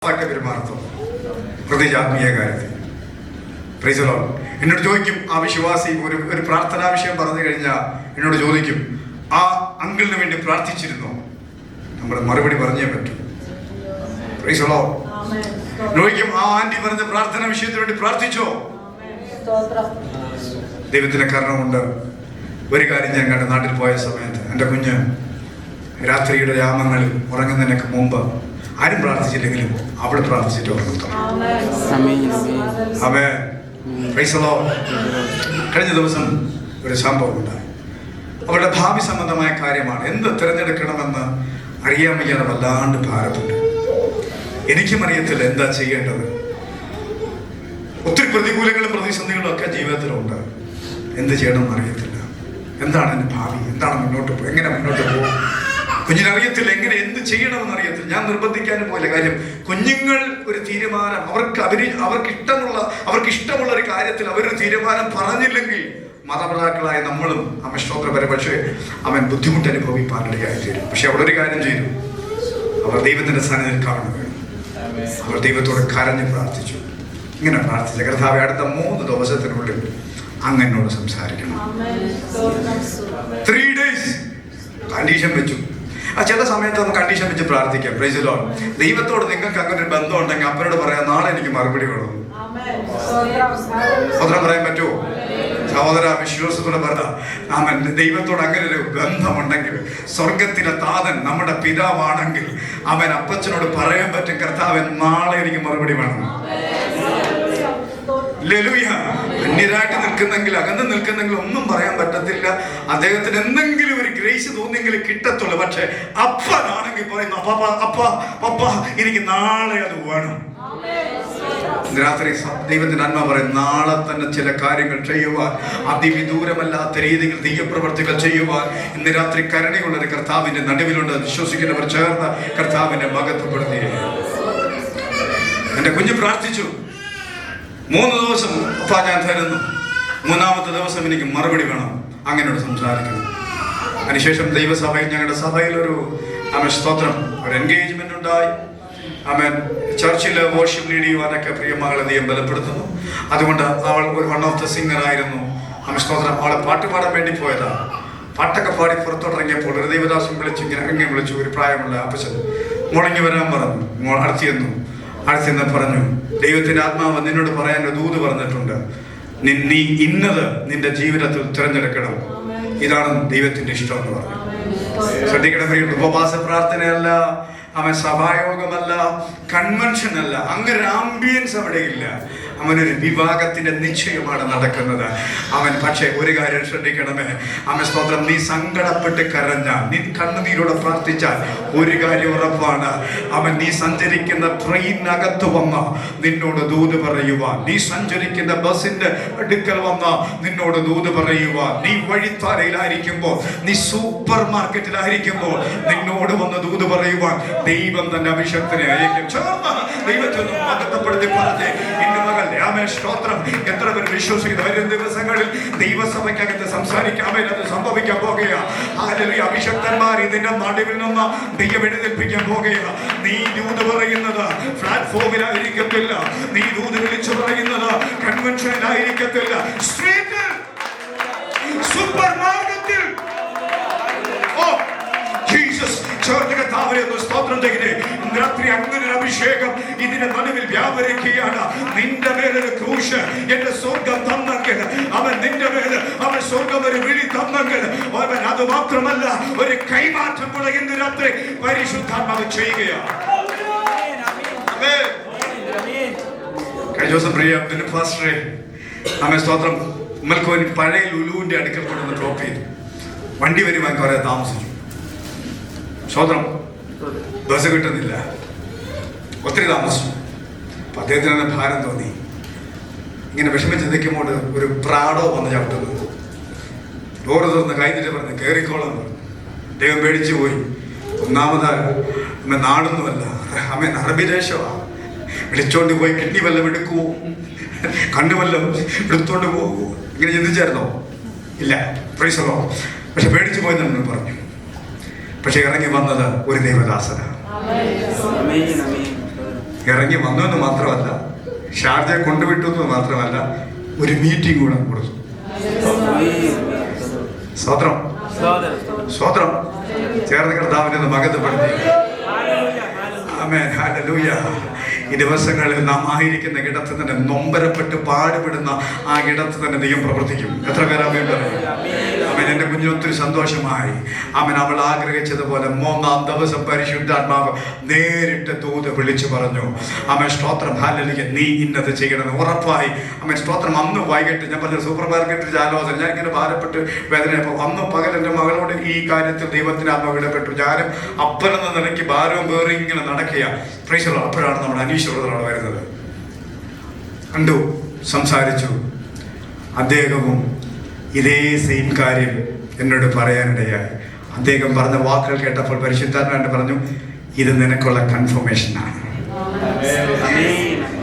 പെരുമാറുന്നു പ്രത്യേകിച്ച് ആത്മീയ കാര്യത്തിൽ. Price the Lord. എന്നോട് ചോദിക്കും, ആ വിശ്വാസി ഒരു പ്രാർത്ഥനാ വിഷയം പറഞ്ഞു കഴിഞ്ഞാൽ എന്നോട് ചോദിക്കും, ആ അങ്കിളിന് വേണ്ടി പ്രാർത്ഥിച്ചിരുന്നോ? നമ്മൾ മറുപടി പറഞ്ഞേ പറ്റൂ. Price the Lord. ചോദിക്കും, ആ ആന്റി പറഞ്ഞ പ്രാർത്ഥനാ വിഷയത്തിന് വേണ്ടി പ്രാർത്ഥിച്ചോ? ദൈവത്തിന്റെ കാരണമുണ്ട്. ഒരു കാര്യം ഞാൻ കണ്ട, നാട്ടിൽ പോയ സമയത്ത് എൻ്റെ കുഞ്ഞ് രാത്രിയുടെ യാമങ്ങളിൽ ഉറങ്ങുന്നതിനൊക്കെ മുമ്പ് ആരും പ്രാർത്ഥിച്ചില്ലെങ്കിലും അവിടെ പ്രാർത്ഥിച്ചിട്ട് ഉറങ്ങും. അവൻ കഴിഞ്ഞ ദിവസം ഒരു സംഭവം ഉണ്ടായി. അവരുടെ ഭാവി സംബന്ധമായ കാര്യമാണ്. എന്ത് തിരഞ്ഞെടുക്കണമെന്ന് അറിയാൻ വയ്യാതെ വല്ലാണ്ട് ഭാരപ്പെട്ടു. എനിക്കും അറിയത്തില്ല എന്താ ചെയ്യേണ്ടത്. ഒത്തിരി പ്രതികൂലങ്ങളും പ്രതിസന്ധികളും ഒക്കെ ജീവിതത്തിലുണ്ട്. എന്ത് ചെയ്യണമെന്ന് അറിയത്തില്ല. എന്താണ് എൻ്റെ ഭാവി, എന്താണ് മുന്നോട്ട് പോകും, എങ്ങനെ മുന്നോട്ട് പോകും കുഞ്ഞിനറിയത്തില്ല. എങ്ങനെ എന്ത് ചെയ്യണമെന്ന് അറിയത്തില്ല. ഞാൻ നിർബന്ധിക്കാനും പോയില്ല. കാര്യം കുഞ്ഞുങ്ങൾ ഒരു തീരുമാനം അവർക്ക് ഇഷ്ടമുള്ള ഒരു കാര്യത്തിൽ അവരൊരു തീരുമാനം പറഞ്ഞില്ലെങ്കിൽ മാതാപിതാക്കളായ നമ്മളും അമസ്തോത്രപര പക്ഷേ അവൻ ബുദ്ധിമുട്ട് അനുഭവിപ്പാനിടയായി തീരും. പക്ഷെ അവളൊരു കാര്യം ചെയ്തു. അവർ ദൈവത്തിന്റെ സന്നിധിയിൽ കാണുക വേണം. അവർ ദൈവത്തോട് കരഞ്ഞ് പ്രാർത്ഥിച്ചു. ഇങ്ങനെ പ്രാർത്ഥിച്ച കർത്താവേ, അടുത്ത 3 ദിവസത്തിനുള്ളിൽ അങ്ങ് എന്നോട് സംസാരിക്കണം. 3 days കണ്ടീഷൻ വെച്ചു. ചില സമയത്ത് നമുക്ക് കണ്ടീഷൻ വെച്ച് പ്രാർത്ഥിക്കാം. Price the Lord. ദൈവത്തോട് നിങ്ങൾക്ക് അങ്ങനെ ഒരു ബന്ധം ഉണ്ടെങ്കിൽ അപ്പനോട് പറയാം, നാളെ എനിക്ക് മറുപടി വേണം. സ്വതന്ത്രം പറയാൻ പറ്റുമോ? സഹോദര, വിശ്വാസത്തോടെ പറ. ആമേൻ. ദൈവത്തോട് അങ്ങനെ ഒരു ബന്ധമുണ്ടെങ്കിൽ, സ്വർഗത്തിലെ താതൻ നമ്മുടെ പിതാവാണെങ്കിൽ അവൻ അപ്പച്ചനോട് പറയാൻ പറ്റും, കർത്താവൻ നാളെ എനിക്ക് മറുപടി വേണം. അന്യരായിട്ട് നിൽക്കുന്നെങ്കിൽ, അകന്ന് നിൽക്കുന്നെങ്കിൽ ഒന്നും പറയാൻ പറ്റത്തില്ല. അദ്ദേഹത്തിന് എന്തെങ്കിലും ഒരു ഗ്രേസ് തോന്നിയെങ്കിൽ കിട്ടത്തുള്ളൂ. പക്ഷെ അപ്പനാണെങ്കിൽ പറയുന്നു, അപ്പ എനിക്ക് നാളെ അത് വേണം. രാത്രി ദൈവത്തിന്റെ ആത്മാവ് പറയും, നാളെ തന്നെ ചില കാര്യങ്ങൾ ചെയ്യുവാൻ, അതിവിദൂരമല്ലാത്ത രീതിയിൽ ദൈവപ്രവർത്തികൾ ചെയ്യുവാൻ ഇന്ന് രാത്രി കരുണയുള്ളൊരു കർത്താവിന്റെ നടുവിലുണ്ട്. വിശ്വസിക്കുന്നവർ ചേർന്ന് കർത്താവിനെ മഹത്വപ്പെടുത്തി. എന്റെ കുഞ്ഞ് പ്രാർത്ഥിച്ചു. 3 ദിവസം അപ്പ ഞാൻ തരുന്നു. 3-ാമത്തെ ദിവസം എനിക്ക് മറുപടി വേണം, അങ്ങനെയോട് സംസാരിക്കണം. അതിനുശേഷം ദൈവസഭയിൽ, ഞങ്ങളുടെ സഭയിൽ ഒരു സ്തോത്രം, ഒരു എൻഗേജ്മെന്റ് ഉണ്ടായി. ചർച്ചിൽ വർഷിപ്പ് ലീഡ് ചെയ്യുവാനൊക്കെ പ്രിയമകളെ ദൈവം ബലപ്പെടുത്തുന്നു. അതുകൊണ്ട് അവൾ ഒരു വൺ ഓഫ് ദ സിംഗർ ആയിരുന്നു. സ്തോത്രം. അവളെ പാട്ട് പാടാൻ വേണ്ടി പോയതാ. പാട്ടൊക്കെ പാടി പുറത്തോട്ടിറങ്ങിയപ്പോൾ ഒരു ദൈവദാസൻ വിളിച്ചു. ഒരു പ്രായമുള്ള അപ്പച്ചൻ മുടങ്ങി വരാൻ പറഞ്ഞു. അടുത്തിന്ന് പറഞ്ഞു, ദൈവത്തിന്റെ ആത്മാവ് നിന്നോട് പറയാൻ ഒരു ദൂത് പറഞ്ഞിട്ടുണ്ട്. നീ ഇന്നത് നിന്റെ ജീവിതത്തിൽ തിരഞ്ഞെടുക്കണം. ഇതാണ് ദൈവത്തിന്റെ ഇഷ്ടം എന്ന് പറഞ്ഞു. ശ്രദ്ധിക്കണം, ഉപവാസ പ്രാർത്ഥനയല്ല, സഭായോഗമല്ല, കൺവെൻഷൻ അല്ല, അങ്ങനെ ഒരു ആംബിയൻസ് അവിടെ ഇല്ല. അവനൊരു വിവാഹത്തിന്റെ നിശ്ചയമാണ് നടക്കുന്നത്. പക്ഷേ ഒരു കാര്യം ശ്രദ്ധിക്കണമേ, സ്തോത്രം, നീ സങ്കടപ്പെട്ട് കരഞ്ഞാൽ, നീ കണ്ണുനീരോടെ പ്രാർത്ഥിച്ചാൽ ഒരു കാര്യം ഉറപ്പാണ്. നീ സഞ്ചരിക്കുന്ന ട്രെയിനകത്ത് വന്ന നിന്നോട് ദൂത് പറയുവാൻ, നീ സഞ്ചരിക്കുന്ന ബസിന്റെ അടുക്കൽ വന്ന നിന്നോട് ദൂത് പറയുവാൻ, നീ വഴിത്താരയിലായിരിക്കുമ്പോൾ, നീ സൂപ്പർ മാർക്കറ്റിലായിരിക്കുമ്പോൾ നിന്നോട് വന്ന് ദൂത് പറയുവാൻ ദൈവം തന്നെ അഭിഷക്തനെ അയക്കും. ചേർന്ന് ദൈവത്തെ മഹത്വപ്പെടുത്തി പറഞ്ഞേ, ഇന്ന് മകൾ സ്തോത്രം. എത്ര പേർ വിശ്വസിക്കുന്നു? വരും ദിവസങ്ങളിൽ ദൈവസഭയ്ക്കകത്ത് സംസാരിക്കാമേ, അത് സംഭവിക്കാൻ പോകുകയാണ്. അഭിഷക്തന്മാർ ഇതിന്റെ നടുവിൽ നിന്ന് ദൈവം എഴുന്നേൽപ്പിക്കാൻ പോകുകയാണ്. നീ ദൂത് പറയുന്നത് പ്ലാറ്റ്ഫോമിലായിരിക്കത്തില്ല, നീ ദൂത് വിളിച്ചു പറയുന്നത് കൺവെൻഷനിലായിരിക്കത്തില്ല, സ്ട്രീറ്റിൽ, സൂപ്പർ മാർക്കറ്റിൽ. സ്തോത്രം ചെയ്തേ. രാത്രി അങ്ങനെ ഒരു അഭിഷേകം ഇതിന്റെ നടുവിൽ വ്യാപരിക്കുകയാണ്. നിന്റെ മേലൊരു ക്രൂശ് എന്റെ സ്വർഗം തന്നെങ്കിൽ, അവൻ നിന്റെ മേല് സ്വർഗം ഒരു വിളി തന്നെങ്കിൽ, അവൻ അത് മാത്രമല്ല, ഒരു കൈമാറ്റം കൂടെ ഇന്ന് രാത്രി പരിശുദ്ധാത്മാവ് ചെയ്യുകയാണ്. കഴിഞ്ഞ ദിവസം പ്രിയ ഫാസ്റ്ററെ സ്തോത്രം ഉമ്മൽക്കോൻ പഴയ ലുലുവിന്റെ അടുക്കൽ കൊണ്ടുവന്ന് ഡ്രോപ്പ് ചെയ്തു. വണ്ടി വരുവാൻ കുറെ താമസിച്ചു. സ്വതന്ത്രം ബസ് കിട്ടുന്നില്ല, ഒത്തിരി താമസിച്ചു. അപ്പം അദ്ദേഹത്തിന് ഭാരം തോന്നി. ഇങ്ങനെ വിഷമിച്ച് നിൽക്കുമ്പോൾ ഒരു പ്രാടോ വന്ന് ചവിട്ടുന്നത്. ഡോറ് തുറന്ന് കഴിഞ്ഞിട്ട് പറഞ്ഞ് കയറിക്കോളാൻ പറഞ്ഞു. അദ്ദേഹം പേടിച്ചു പോയി. ഒന്നാമത് നാടൊന്നുമല്ല, അറബി ദേശമാണ്. വിളിച്ചോണ്ട് പോയി കിഡ്നി വല്ലതും എടുക്കുവോ, കണ്ണു വല്ലതും എടുത്തോണ്ട് പോകുമോ, ഇങ്ങനെ ചിന്തിച്ചായിരുന്നോ? ഇല്ല. പ്രൈസറോ. പക്ഷെ പേടിച്ചു പോയി നമ്മൾ പറഞ്ഞു. പക്ഷെ ഇറങ്ങി വന്നത് ഒരു ദൈവദാസനാണ്. ഇറങ്ങി വന്നു എന്ന് മാത്രമല്ല, ഷാർജ കൊണ്ടുവിട്ടു എന്ന് മാത്രമല്ല, ഒരു മീറ്റിംഗ് കൂടെ കൊടുത്തു. സ്തോത്രം, സ്തോത്രം. ചേർന്ന് കർത്താവിനെ മഹത്വപ്പെടുത്തി. ആമേൻ, ഹല്ലേലൂയ. ഈ ദിവസങ്ങളിൽ നാം ആയിരിക്കുന്ന ഇടത്ത് തന്നെ നൊമ്പരപ്പെട്ട് പാടുപെടുന്ന ആ ഇടത്ത് തന്നെ ദൈവം പ്രവർത്തിക്കും. എത്ര പേര് ആമേൻ പറയും? ആമേൻ. എൻ്റെ കുഞ്ഞൊത്തിരി സന്തോഷമായി. ആമേൻ. അവൾ ആഗ്രഹിച്ചതുപോലെ 3-ാം ദിവസം പരിശുദ്ധാത്മാവ് നേരിട്ട് ദൂത് വിളിച്ചു പറഞ്ഞു. ആമേൻ, സ്തോത്രം, ഹല്ലേലൂയ, നീ ഇന്നത് ചെയ്യണമെന്ന് ഉറപ്പായി. ആമേൻ, സ്തോത്രം. അന്ന് വൈകിട്ട് ഞാൻ പറഞ്ഞ സൂപ്പർ മാർക്കറ്റിൽ ആലോചന, ഞാൻ ഇങ്ങനെ ഭാരപ്പെട്ട് വേദനയപ്പോൾ അന്ന് പകൽ എൻ്റെ മകളോട് ഈ കാര്യത്തിൽ ദൈവത്തിന് ആത്മാവ് ഇടപെട്ടു. ഞാനും അപ്പനെന്ന നിലയ്ക്ക് ഭാരവും വേറി ഇങ്ങനെ നടക്കുക. അപ്പോഴാണ് നമ്മുടെ അനീശ്വരതയോടെ വരുന്നത്. കണ്ടു, സംസാരിച്ചു. അദ്ദേഹവും ഇതേ സെയിം കാര്യം എന്നോട് പറയാനിടയായി. അദ്ദേഹം പറഞ്ഞ വാക്കുകൾ കേട്ടപ്പോൾ പരിശുദ്ധാത്മാവ് പറഞ്ഞു, ഇത് നിനക്കുള്ള കൺഫർമേഷനാണ്.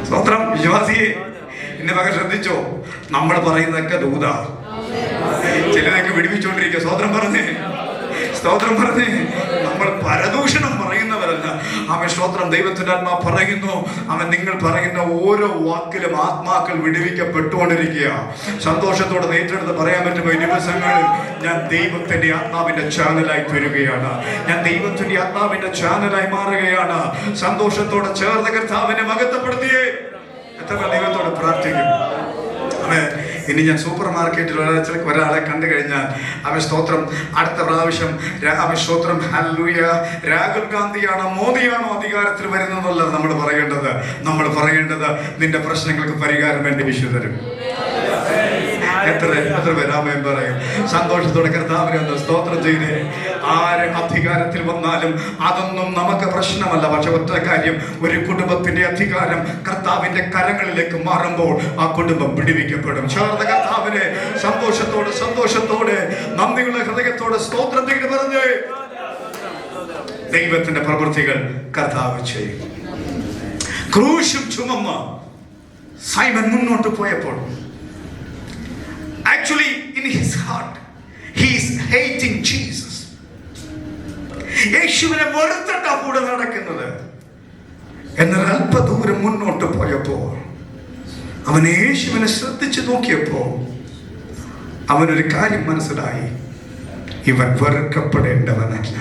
സ്തോത്രം. വിശ്വാസിയെ, എന്റെ മകൻ ശ്രദ്ധിച്ചോ, നമ്മൾ പറയുന്നതൊക്കെ ദൂതാ. ചിലരൊക്കെ വിടിപ്പിച്ചുകൊണ്ടിരിക്കുക. സ്തോത്രം പറഞ്ഞേ, സ്തോത്രം പറഞ്ഞേ. നമ്മൾ പരദൂഷണം പറയുന്നവരല്ല. അവൻ സ്തോത്രം. ദൈവത്തിന്റെ ആത്മാ പറയുന്നു, അവൻ നിങ്ങൾ പറയുന്ന ഓരോ വാക്കിലും ആത്മാക്കൾ വിടുവിക്കപ്പെട്ടുകൊണ്ടിരിക്കുക. സന്തോഷത്തോടെ ഏറ്റെടുത്ത് പറയാൻ പറ്റുമ്പോൾ ഈ ദിവസങ്ങളിൽ ഞാൻ ദൈവത്തിന്റെ ആത്മാവിന്റെ ചാനലായി വരികയാണ്. ഞാൻ ദൈവത്തിന്റെ ആത്മാവിന്റെ ചാനലായി മാറുകയാണ്. സന്തോഷത്തോടെ ചേർന്ന് കർത്താവിനെ മഹത്വപ്പെടുത്തിയേ. എത്ര ദൈവത്തോട് പ്രാർത്ഥിക്കും. ഇനി ഞാൻ സൂപ്പർ മാർക്കറ്റിൽ ഒരാളെ കണ്ടു കഴിഞ്ഞാൽ അവൻ സ്തോത്രം, അടുത്ത പ്രാവശ്യം അവൻ സ്തോത്രം, ഹല്ലേലൂയ, രാഹുൽ ഗാന്ധിയാണോ മോദിയാണോ അധികാരത്തിൽ വരുന്നതല്ല നമ്മൾ പറയേണ്ടത്. നമ്മൾ പറയേണ്ടത് നിന്റെ പ്രശ്നങ്ങൾക്ക് പരിഹാരം വേണ്ടി വിശുദ്ധരും. എത്ര പേരാമേൻ പറയും. സന്തോഷത്തോടെ കർത്താവിനെ ഒന്ന് സ്തോത്രം ചെയ്തേ. ആര് അധികാരത്തിൽ വന്നാലും അതൊന്നും നമുക്ക് പ്രശ്നമല്ല. പക്ഷെ ഒറ്റ കാര്യം, ഒരു കുടുംബത്തിന്റെ അധികാരം കർത്താവിന്റെ കരങ്ങളിലേക്ക് മാറുമ്പോൾ ആ കുടുംബം പിടിവിക്കപ്പെടും. ചേർന്ന കർത്താവിനെ സന്തോഷത്തോടെ നന്ദിയുള്ള ഹൃദയത്തോടെ സ്തോത്രം ചെയ്ത് പറഞ്ഞ് ദൈവത്തിന്റെ പ്രവൃത്തികൾ കർത്താവ് ചെയ്യും. ക്രൂശും ചുമന്ന് സൈമൻ മുന്നോട്ട് പോയപ്പോൾ actually in his heart he is hating Jesus. യേശുവിനെ വെറുത്തിട്ടാ കൂടെ നടക്കുന്നത്. എന്നാൽ അല്പദൂരം മുന്നോട്ട് പോയപ്പോൾ അവൻ യേശുവിനെ ശ്രദ്ധിച്ചു നോക്കിയപ്പോൾ അവനൊരു കാര്യം മനസ്സിലായി, ഇവൻ വെറുക്കപ്പെടേണ്ടവനല്ല.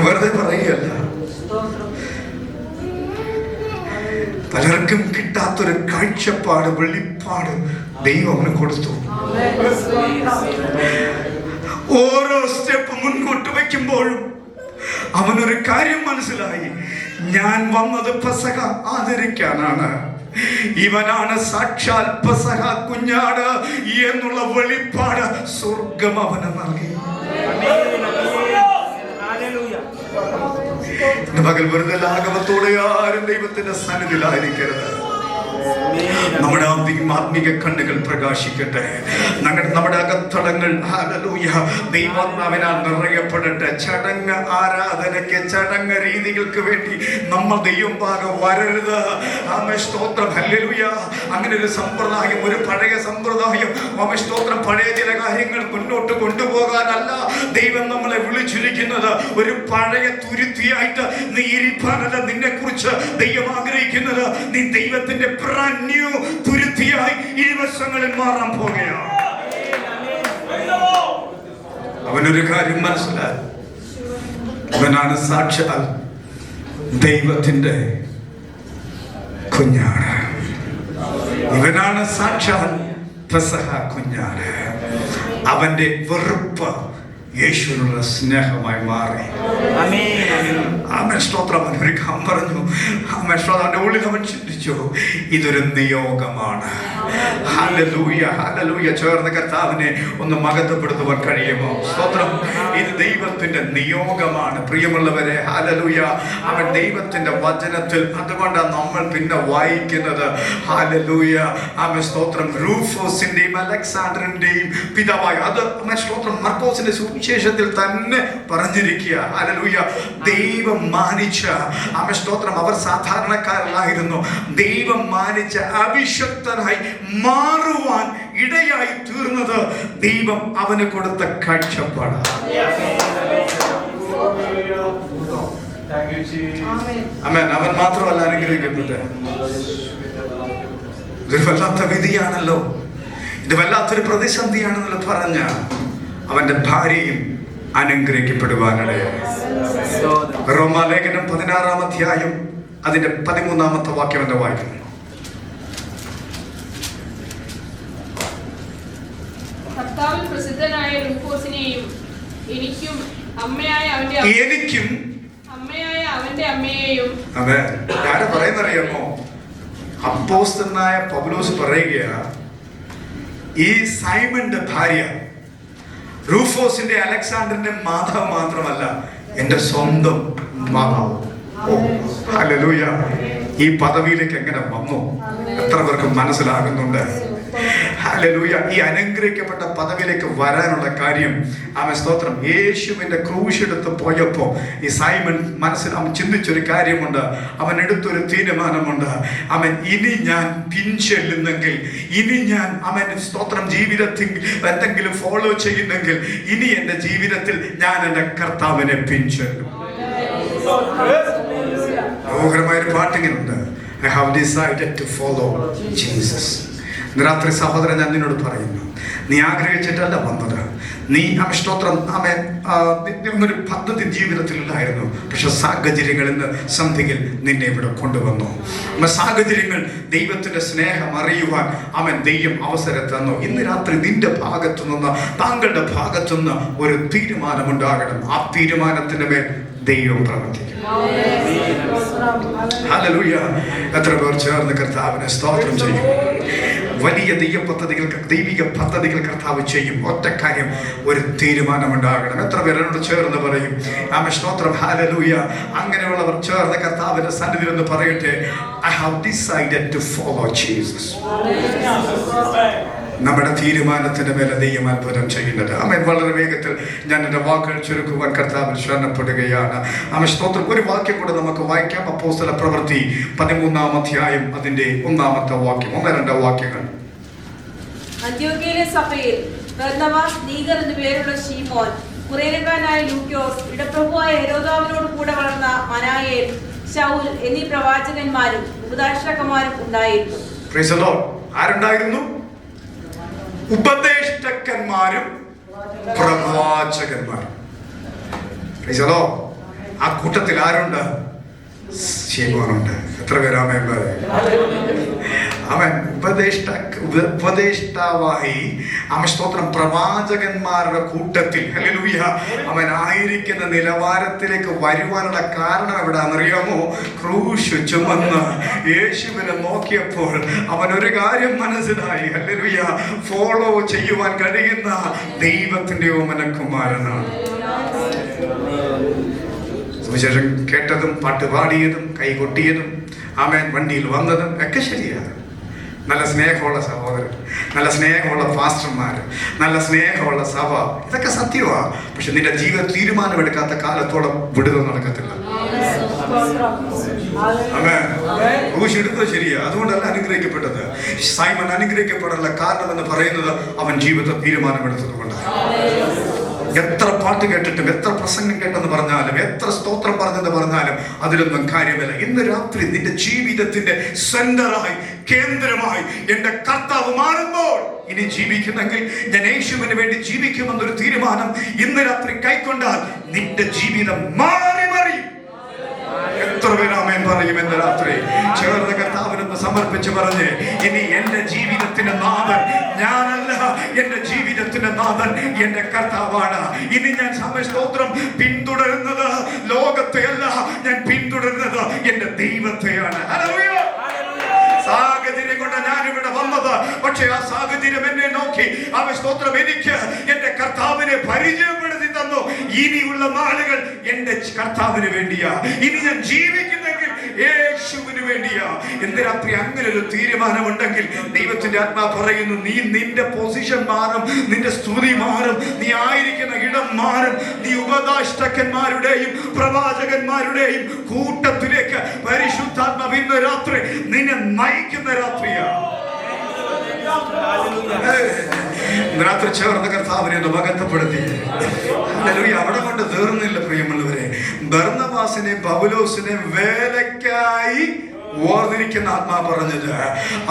വെറുതെ പറയുകയല്ല. പലർക്കും കിട്ടാത്തൊരു കാഴ്ചപ്പാട്, വെളിപ്പാട് ദൈവം അവന് കൊടുത്തു. ഓരോ സ്റ്റെപ്പ് മുൻപോട്ട് വയ്ക്കുമ്പോഴും അവനൊരു കാര്യം മനസ്സിലായി, ഞാൻ വന്നത് പെസഹ ആചരിക്കാനാണ്. ഇവനാണ് സാക്ഷാൽ പെസഹ കുഞ്ഞാട് എന്നുള്ള വെളിപ്പാട് സ്വർഗം അവന് നൽകി. പകൽ വെറുതെ ലാഘവത്തോടെ ആരും ദൈവത്തിന്റെ സന്നിധിയിലായിരിക്കരുത്. നമ്മുടെ ആത്മീക കണ്ണുകൾ പ്രകാശിക്കട്ടെ. നമ്മുടെ അകത്തളങ്ങൾ ഹല്ലേലൂയ ദൈവാത്മാവിനാൽ നിറയപ്പെടട്ടെ. ചടങ്ങ് ആരാധനയ്ക്ക്, ചടങ്ങ് രീതികൾക്ക് വേണ്ടി നമ്മൾ ദൈവം ഭാഗം വരരുത്. ആമേൻ, സ്തോത്രം, ഹല്ലേലൂയ. അങ്ങനെ ഒരു സമ്പ്രദായം, ഒരു പഴയ സമ്പ്രദായം, ആമേൻ, സ്തോത്രം, പഴയ ചില കാര്യങ്ങൾ മുന്നോട്ട് കൊണ്ടുപോകാനല്ല ദൈവം നമ്മളെ വിളിച്ചിരിക്കുന്നത്. ഒരു പഴയ തുരുത്തിയായിട്ട് നീ ഇരിപ്പാനല്ല നിന്നെ കുറിച്ച് ദൈവം ആഗ്രഹിക്കുന്നത്. നീ ദൈവത്തിന്റെ തുരുത്തിയായി ഈ ദിവസങ്ങളിൽ മാറാൻ പോകുകയാണ്. അവനൊരു കാര്യം മനസ്സിലായി, അവനാണ് സാക്ഷാൽ ദൈവത്തിന്റെ കുഞ്ഞാട്. ഇവനാണ് സാക്ഷാൽ പെസഹ കുഞ്ഞാട്. അവന്റെ വെറുപ്പ് യേശുവിനുള്ള സ്നേഹമായി മാറി. ആമേൻ, സ്തോത്രം. അവൻ പറഞ്ഞു, ആമേൻ, സ്തോത്രം. അവന്റെ ഉള്ളിൽ അവൻ ചിന്തിച്ചു, ഇതൊരു നിയോഗമാണ്. Hallelujah, hallelujah. ചേർന്ന കർത്താവിനെ ഒന്ന് മഹത്വപ്പെടുത്തുവാൻ കഴിയുമോ? സ്തോത്രം. ഇത് ദൈവത്തിന്റെ നിയോഗമാണ് പ്രിയമുള്ളവരെ. ഹല്ലേലൂയ. അവൻ ദൈവത്തിന്റെ വചനത്തിൽ, അതുകൊണ്ടാണ് നമ്മൾ പിന്നെ വായിക്കുന്നത്. ഹല്ലേലൂയ. ആമേൻ, സ്തോത്രം. റൂഫോസിന്റെയും അലക്സാണ്ടറിന്റെയും പിതാവായ, അത് ആമേൻ, സ്തോത്രം, മർക്കോസിന്റെ സുവിശേഷത്തിൽ തന്നെ പറഞ്ഞിരിക്കുക. ഹല്ലേലൂയ. ദൈവം മാനിച്ച, ആമേൻ, സ്തോത്രം, അവർ സാധാരണക്കാരനായിരുന്നു. ദൈവം മാനിച്ച അഭിഷക്തനായി മാറുവാൻ ഇടയായി തീർന്നത് ദൈവം അവന് കൊടുത്ത കാഴ്ചപ്പാടാണ്. ആമേൻ. അവൻ മാത്രമല്ല അനുഗ്രഹിക്കപ്പെട്ടെ. ഇതൊരു വല്ലാത്ത വിധിയാണല്ലോ, ഇത് വല്ലാത്തൊരു പ്രതിസന്ധിയാണെന്നല്ലോ പറഞ്ഞ അവന്റെ ഭാര്യയും അനുഗ്രഹിക്കപ്പെടുവാനിടയായി. റോമാലേഖനം 16-ാം അധ്യായം അതിന്റെ 13-ാമത്തെ വാക്യം എന്ന് വായിക്കുന്നു. കർത്താവിൽ പ്രസിദ്ധനായ റൂഫോസിനെയും എനിക്കും അമ്മയായ അവന്റെ അമ്മയെയും. അതെ, ഞാൻ പറയുന്നറിയാമോ, അപ്പോസ്തലനായ പൗലോസ് പറയുക, ഈ സൈമന്റെ ഭാര്യ റൂഫോസിന്റെ അലക്സാണ്ടറിന്റെ മാതാവ് മാത്രമല്ല, എന്റെ സ്വന്തം മാതാവ്. ഓ ഹല്ലേലൂയ. ഈ പദവിയിലേക്ക് എങ്ങനെ വന്നു? എത്ര പേർക്ക് മനസ്സിലാകുന്നുണ്ട്? ഹല്ലേലൂയ. ഈ അനുഗ്രഹിക്കപ്പെട്ട പദവിയിലേക്ക് വരാനുള്ള കാര്യം, അവൻ സ്തോത്രം, യേശുവിന്റെ ക്രൂശ് എടുത്ത് പോയപ്പോ ഈ സൈമൺ അവൻ ചിന്തിച്ചൊരു കാര്യമുണ്ട്. അവൻ എടുത്തൊരു തീരുമാനമുണ്ട്. അവൻ ഇനി ഞാൻ പിൻചെല്ലുന്നെങ്കിൽ, ഇനി ഞാൻ അവൻ സ്തോത്രം ജീവിതത്തിൽ എന്തെങ്കിലും ഫോളോ ചെയ്യുന്നെങ്കിൽ, ഇനി എന്റെ ജീവിതത്തിൽ ഞാൻ എന്റെ കർത്താവിനെ പിൻചെല്ലും. മനോഹരമായൊരു പാട്ടിങ്ങനുണ്ട്, I have decided to follow Jesus. രാത്രി സഹോദരൻ, ഞാൻ നിന്നോട് പറയുന്നു, നീ ആഗ്രഹിച്ചിട്ടല്ല വന്നത്. നീ സ്തോത്രം ഒരു പദ്ധതി ജീവിതത്തിലുണ്ടായിരുന്നു. പക്ഷെ സാഹചര്യങ്ങൾ ഇന്ന് സന്ധിയിൽ നിന്നെ ഇവിടെ കൊണ്ടുവന്നു. സാഹചര്യങ്ങൾ ദൈവത്തിന്റെ സ്നേഹം അറിയുവാൻ ദൈവം അവസരം തന്നു. ഇന്ന് രാത്രി നിന്റെ ഭാഗത്തു നിന്ന്, താങ്കളുടെ ഭാഗത്തു നിന്ന് ഒരു തീരുമാനമുണ്ടാകണം. ആ തീരുമാനത്തിന്റെ മേൽ ദൈവം പ്രവർത്തിക്കും. ഹല്ലേലൂയ. എത്ര പേർ ചേർന്ന് കർത്താവിനെ സ്തോത്രം ചെയ്യും? വലിയ ദൈവിക പദ്ധതികൾ കർത്താവ് ചെയ്യും. ഒറ്റ കാര്യം, ഒരു തീരുമാനമുണ്ടാകണം. എത്ര പേരോട് ചേർന്ന് പറയും ആമേൻ സ്തോത്രം? ഹല്ലേലൂയ. അങ്ങനെയുള്ളവർ ചേർന്ന് കർത്താവിന്റെ സന്നിധിയിൽ എന്ന് പറയട്ടെ, I have decided to follow Jesus. നമ്മുടെ തീരുമാനത്തിന്റെ മേലെ ദൈവം അത്ഭുതം ചെയ്യുന്നത്. ആമേൻ. വളരെ വേഗത്തിൽ ഞാൻ എൻ്റെ വാക്കുകൾ ചുരുക്കുവാൻ കർത്താവിൽ ശരണപ്പെടുകയാണ്. ആമേൻ സ്തോത്രം. ഒരു വാക്യം കൂടെ നമുക്ക് വായിക്കാം. അപ്പോസ്തല പ്രവൃത്തി 13-ാം അധ്യായം അതിന്റെ 1-ാമത്തെ വാക്യം, 1-2 വാക്യങ്ങൾ. അന്ത്യോക്യയിലെ സഭയിൽ ബർന്നബാസ്, നീഗർ എന്നു പേരുള്ള ശീമോൻ, കുറേനക്കാരനായ ലൂക്യോസ്, ഇടപ്രഭുവായ ഹെരോദാവിനോട് കൂടെ വളർന്ന മനായേൽ, ശൗൽ എന്നീ പ്രവാചകന്മാരും ഉപദേഷ്ടാക്കന്മാരും ഉണ്ടായിരുന്നു. Praise the Lord. ആരുണ്ടായിരുന്നു? ഉപദേഷ്ടാക്കന്മാരും പ്രവാചകന്മാരും. Praise the Lord. ആ കൂട്ടത്തിൽ ആരുണ്ട്? ശീമോനുണ്ട്. എത്ര പേരാമേൻ പറയും? അവൻ ഉപദേഷ്ടാവായി സ്തോത്രം പ്രവാചകന്മാരുടെ കൂട്ടത്തിൽ ഹല്ലേലൂയ അവൻ ആയിരിക്കുന്ന നിലവാരത്തിലേക്ക് വരുവാനുള്ള കാരണം എവിടാന്നറിയാമോ? ക്രൂശ് ചുമന്ന് യേശുവിനെ നോക്കിയപ്പോൾ അവൻ ഒരു കാര്യം മനസ്സിലായി. ഹല്ലേലൂയ. ഫോളോ ചെയ്യുവാൻ കഴിയുന്ന ദൈവത്തിന്റെ ഓമനകുമാരനാണ്. സുവിശേഷം കേട്ടതും പാട്ട് പാടിയതും കൈകൊട്ടിയതും ആമേൻ വണ്ടിയിൽ വന്നതും ഒക്കെ ശരിയാണ്. നല്ല സ്നേഹമുള്ള സഹോദരൻ, നല്ല സ്നേഹമുള്ള പാസ്റ്റർമാർ, നല്ല സ്നേഹമുള്ള സഭ, ഇതൊക്കെ സത്യമാണ്. പക്ഷെ നിന്റെ ജീവിത തീരുമാനമെടുക്കാത്ത കാലത്തോളം വിടുതൽ നടക്കത്തില്ല. ക്രൂശ് എടുത്തത് ശരിയാ, അതുകൊണ്ടല്ല അനുഗ്രഹിക്കപ്പെട്ടത്. സൈമൺ അനുഗ്രഹിക്കപ്പെടാനുള്ള കാരണം എന്ന് പറയുന്നത് അവൻ ജീവിത തീരുമാനമെടുത്തത് കൊണ്ടാണ്. എത്ര പാട്ട് കേട്ടിട്ടും, എത്ര പ്രസംഗം കേട്ടെന്ന് പറഞ്ഞാലും, എത്ര സ്തോത്രം പറഞ്ഞെന്ന് പറഞ്ഞാലും അതിലൊന്നും കാര്യമില്ല. ഇന്ന് രാത്രി നിന്റെ ജീവിതത്തിന്റെ സെന്ററായി, കേന്ദ്രമായി എന്റെ കർത്താവ് മാറുമ്പോൾ ഇനി ജീവിക്കുന്നെങ്കിൽ ഞാൻ യേശുവിന് വേണ്ടി ജീവിക്കുമെന്നൊരു തീരുമാനം ഇന്ന് രാത്രി കൈക്കൊണ്ടാൽ നിന്റെ ജീവിതം മാറി മറിയും. എത്ര പേരാമേൻ പറയും? ഇന്ന് രാത്രി ചേർന്ന് കർത്താവിനൊന്ന് സമർപ്പിച്ച് പറഞ്ഞ്, ഇനി എന്റെ ജീവിതത്തിന്റെ നാഥൻ ഞാനല്ല, എന്റെ ജീവിതത്തിന്റെ നാഥൻ എന്റെ കർത്താവാണ്. ഇനി ഞാൻ സ്തോത്രം പിന്തുടരുന്നത് ലോകത്തെയല്ല, ഞാൻ പിന്തുടരുന്നത് എന്റെ ദൈവത്തെയാണ്. സാഹചര്യം കൊണ്ട് ഞാൻ ഇവിടെ വന്നത്, പക്ഷെ ആ സാഹചര്യം എന്നെ നോക്കി സ്തോത്രം എനിക്ക് എന്റെ കർത്താവിനെ പരിചയപ്പെടുത്തി തന്നു. ഇനിയുള്ള നാളുകൾ എന്റെ കർത്താവിന് വേണ്ടിയാ. ഇനി ഞാൻ ജീവിക്കുന്നെങ്കിൽ യേശുവിന് വേണ്ടിയാ. ഇന്ന് രാത്രി അങ്ങനെ ഒരു തീരുമാനമുണ്ടെങ്കിൽ ദൈവത്തിന്റെ ആത്മാ പറയുന്നു, നീ നിന്റെ പൊസിഷൻ മാറും, നിന്റെ സ്തുതി മാറും, നീ ആയിരിക്കുന്ന ഇടം മാറും. നീ ഉപദേഷ്ടാക്കന്മാരുടെയും പ്രവാചകന്മാരുടെയും കൂട്ടത്തിലേക്ക് പരിശുദ്ധാത്മാവ് ഇന്ന് രാത്രി നിന്നെ നയിക്കുന്ന രാത്രിയാ. രാത്രി ചേർന്ന് കർത്താവിനെ ഒന്ന് മഹത്വപ്പെടുത്തി. ഹല്ലേലൂയ. അവിടെ കൊണ്ട് തീർന്നില്ല പ്രിയമുള്ളവരെ. ബർന്നബാസിനെയും പൗലോസിനെയും വേലയ്ക്കായി ഓർന്നിരിക്കുന്ന ആത്മാ പറഞ്ഞത്.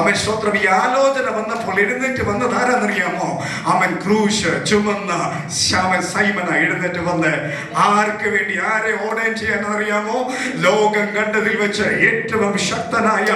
അവൻ സ്തോത്രം. ഈ ആലോചന വന്നപ്പോൾ എഴുന്നേറ്റ് വന്നത് ആരാന്നറിയാമോ? അവൻ ക്രൂശ് ചുമന്ന സൈമന എഴുന്നേറ്റ് വന്ന് ആർക്ക് വേണ്ടി, ആരെ ഓർഡൈൻ ചെയ്യാൻ അറിയാമോ? ലോകം കണ്ടതിൽ വെച്ച് ഏറ്റവും ശക്തനായ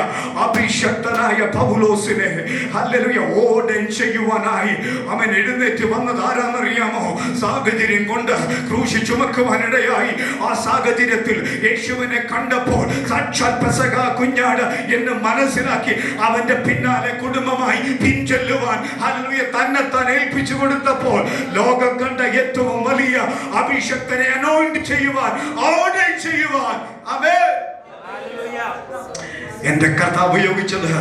അഭിഷക്തനായ പൗലോസിനെ ഹല്ലേലൂയ ഓർഡൈൻ ചെയ്യുവാനായി അവൻ എഴുന്നേറ്റ് വന്നത് ആരാന്നറിയാമോ? സാഹചര്യം കൊണ്ട് ക്രൂശ് ചുമക്കുവാനിടയായി. ആ സാഹചര്യത്തിൽ യേശുവിനെ കണ്ടപ്പോൾ സാക്ഷാൽ പെസഹ കുഞ്ഞാട് എന്ന് മനസ്സിലാക്കി അവന്റെ പിന്നാലെ കുടുംബമായി പിൻചെല്ലുവാൻ ഹല്ലേലൂയ തന്നെത്താൻ ഏൽപ്പിച്ചു കൊടുത്തപ്പോൾ ലോകം കണ്ട ഏറ്റവും വലിയ അഭിഷക്തനെ അനോയിന്റ് ചെയ്യുവാൻ, ഓർഡർ ചെയ്യുവാൻ ആമേൻ എന്റെ കർത്താവ് ഉപയോഗിച്ചത്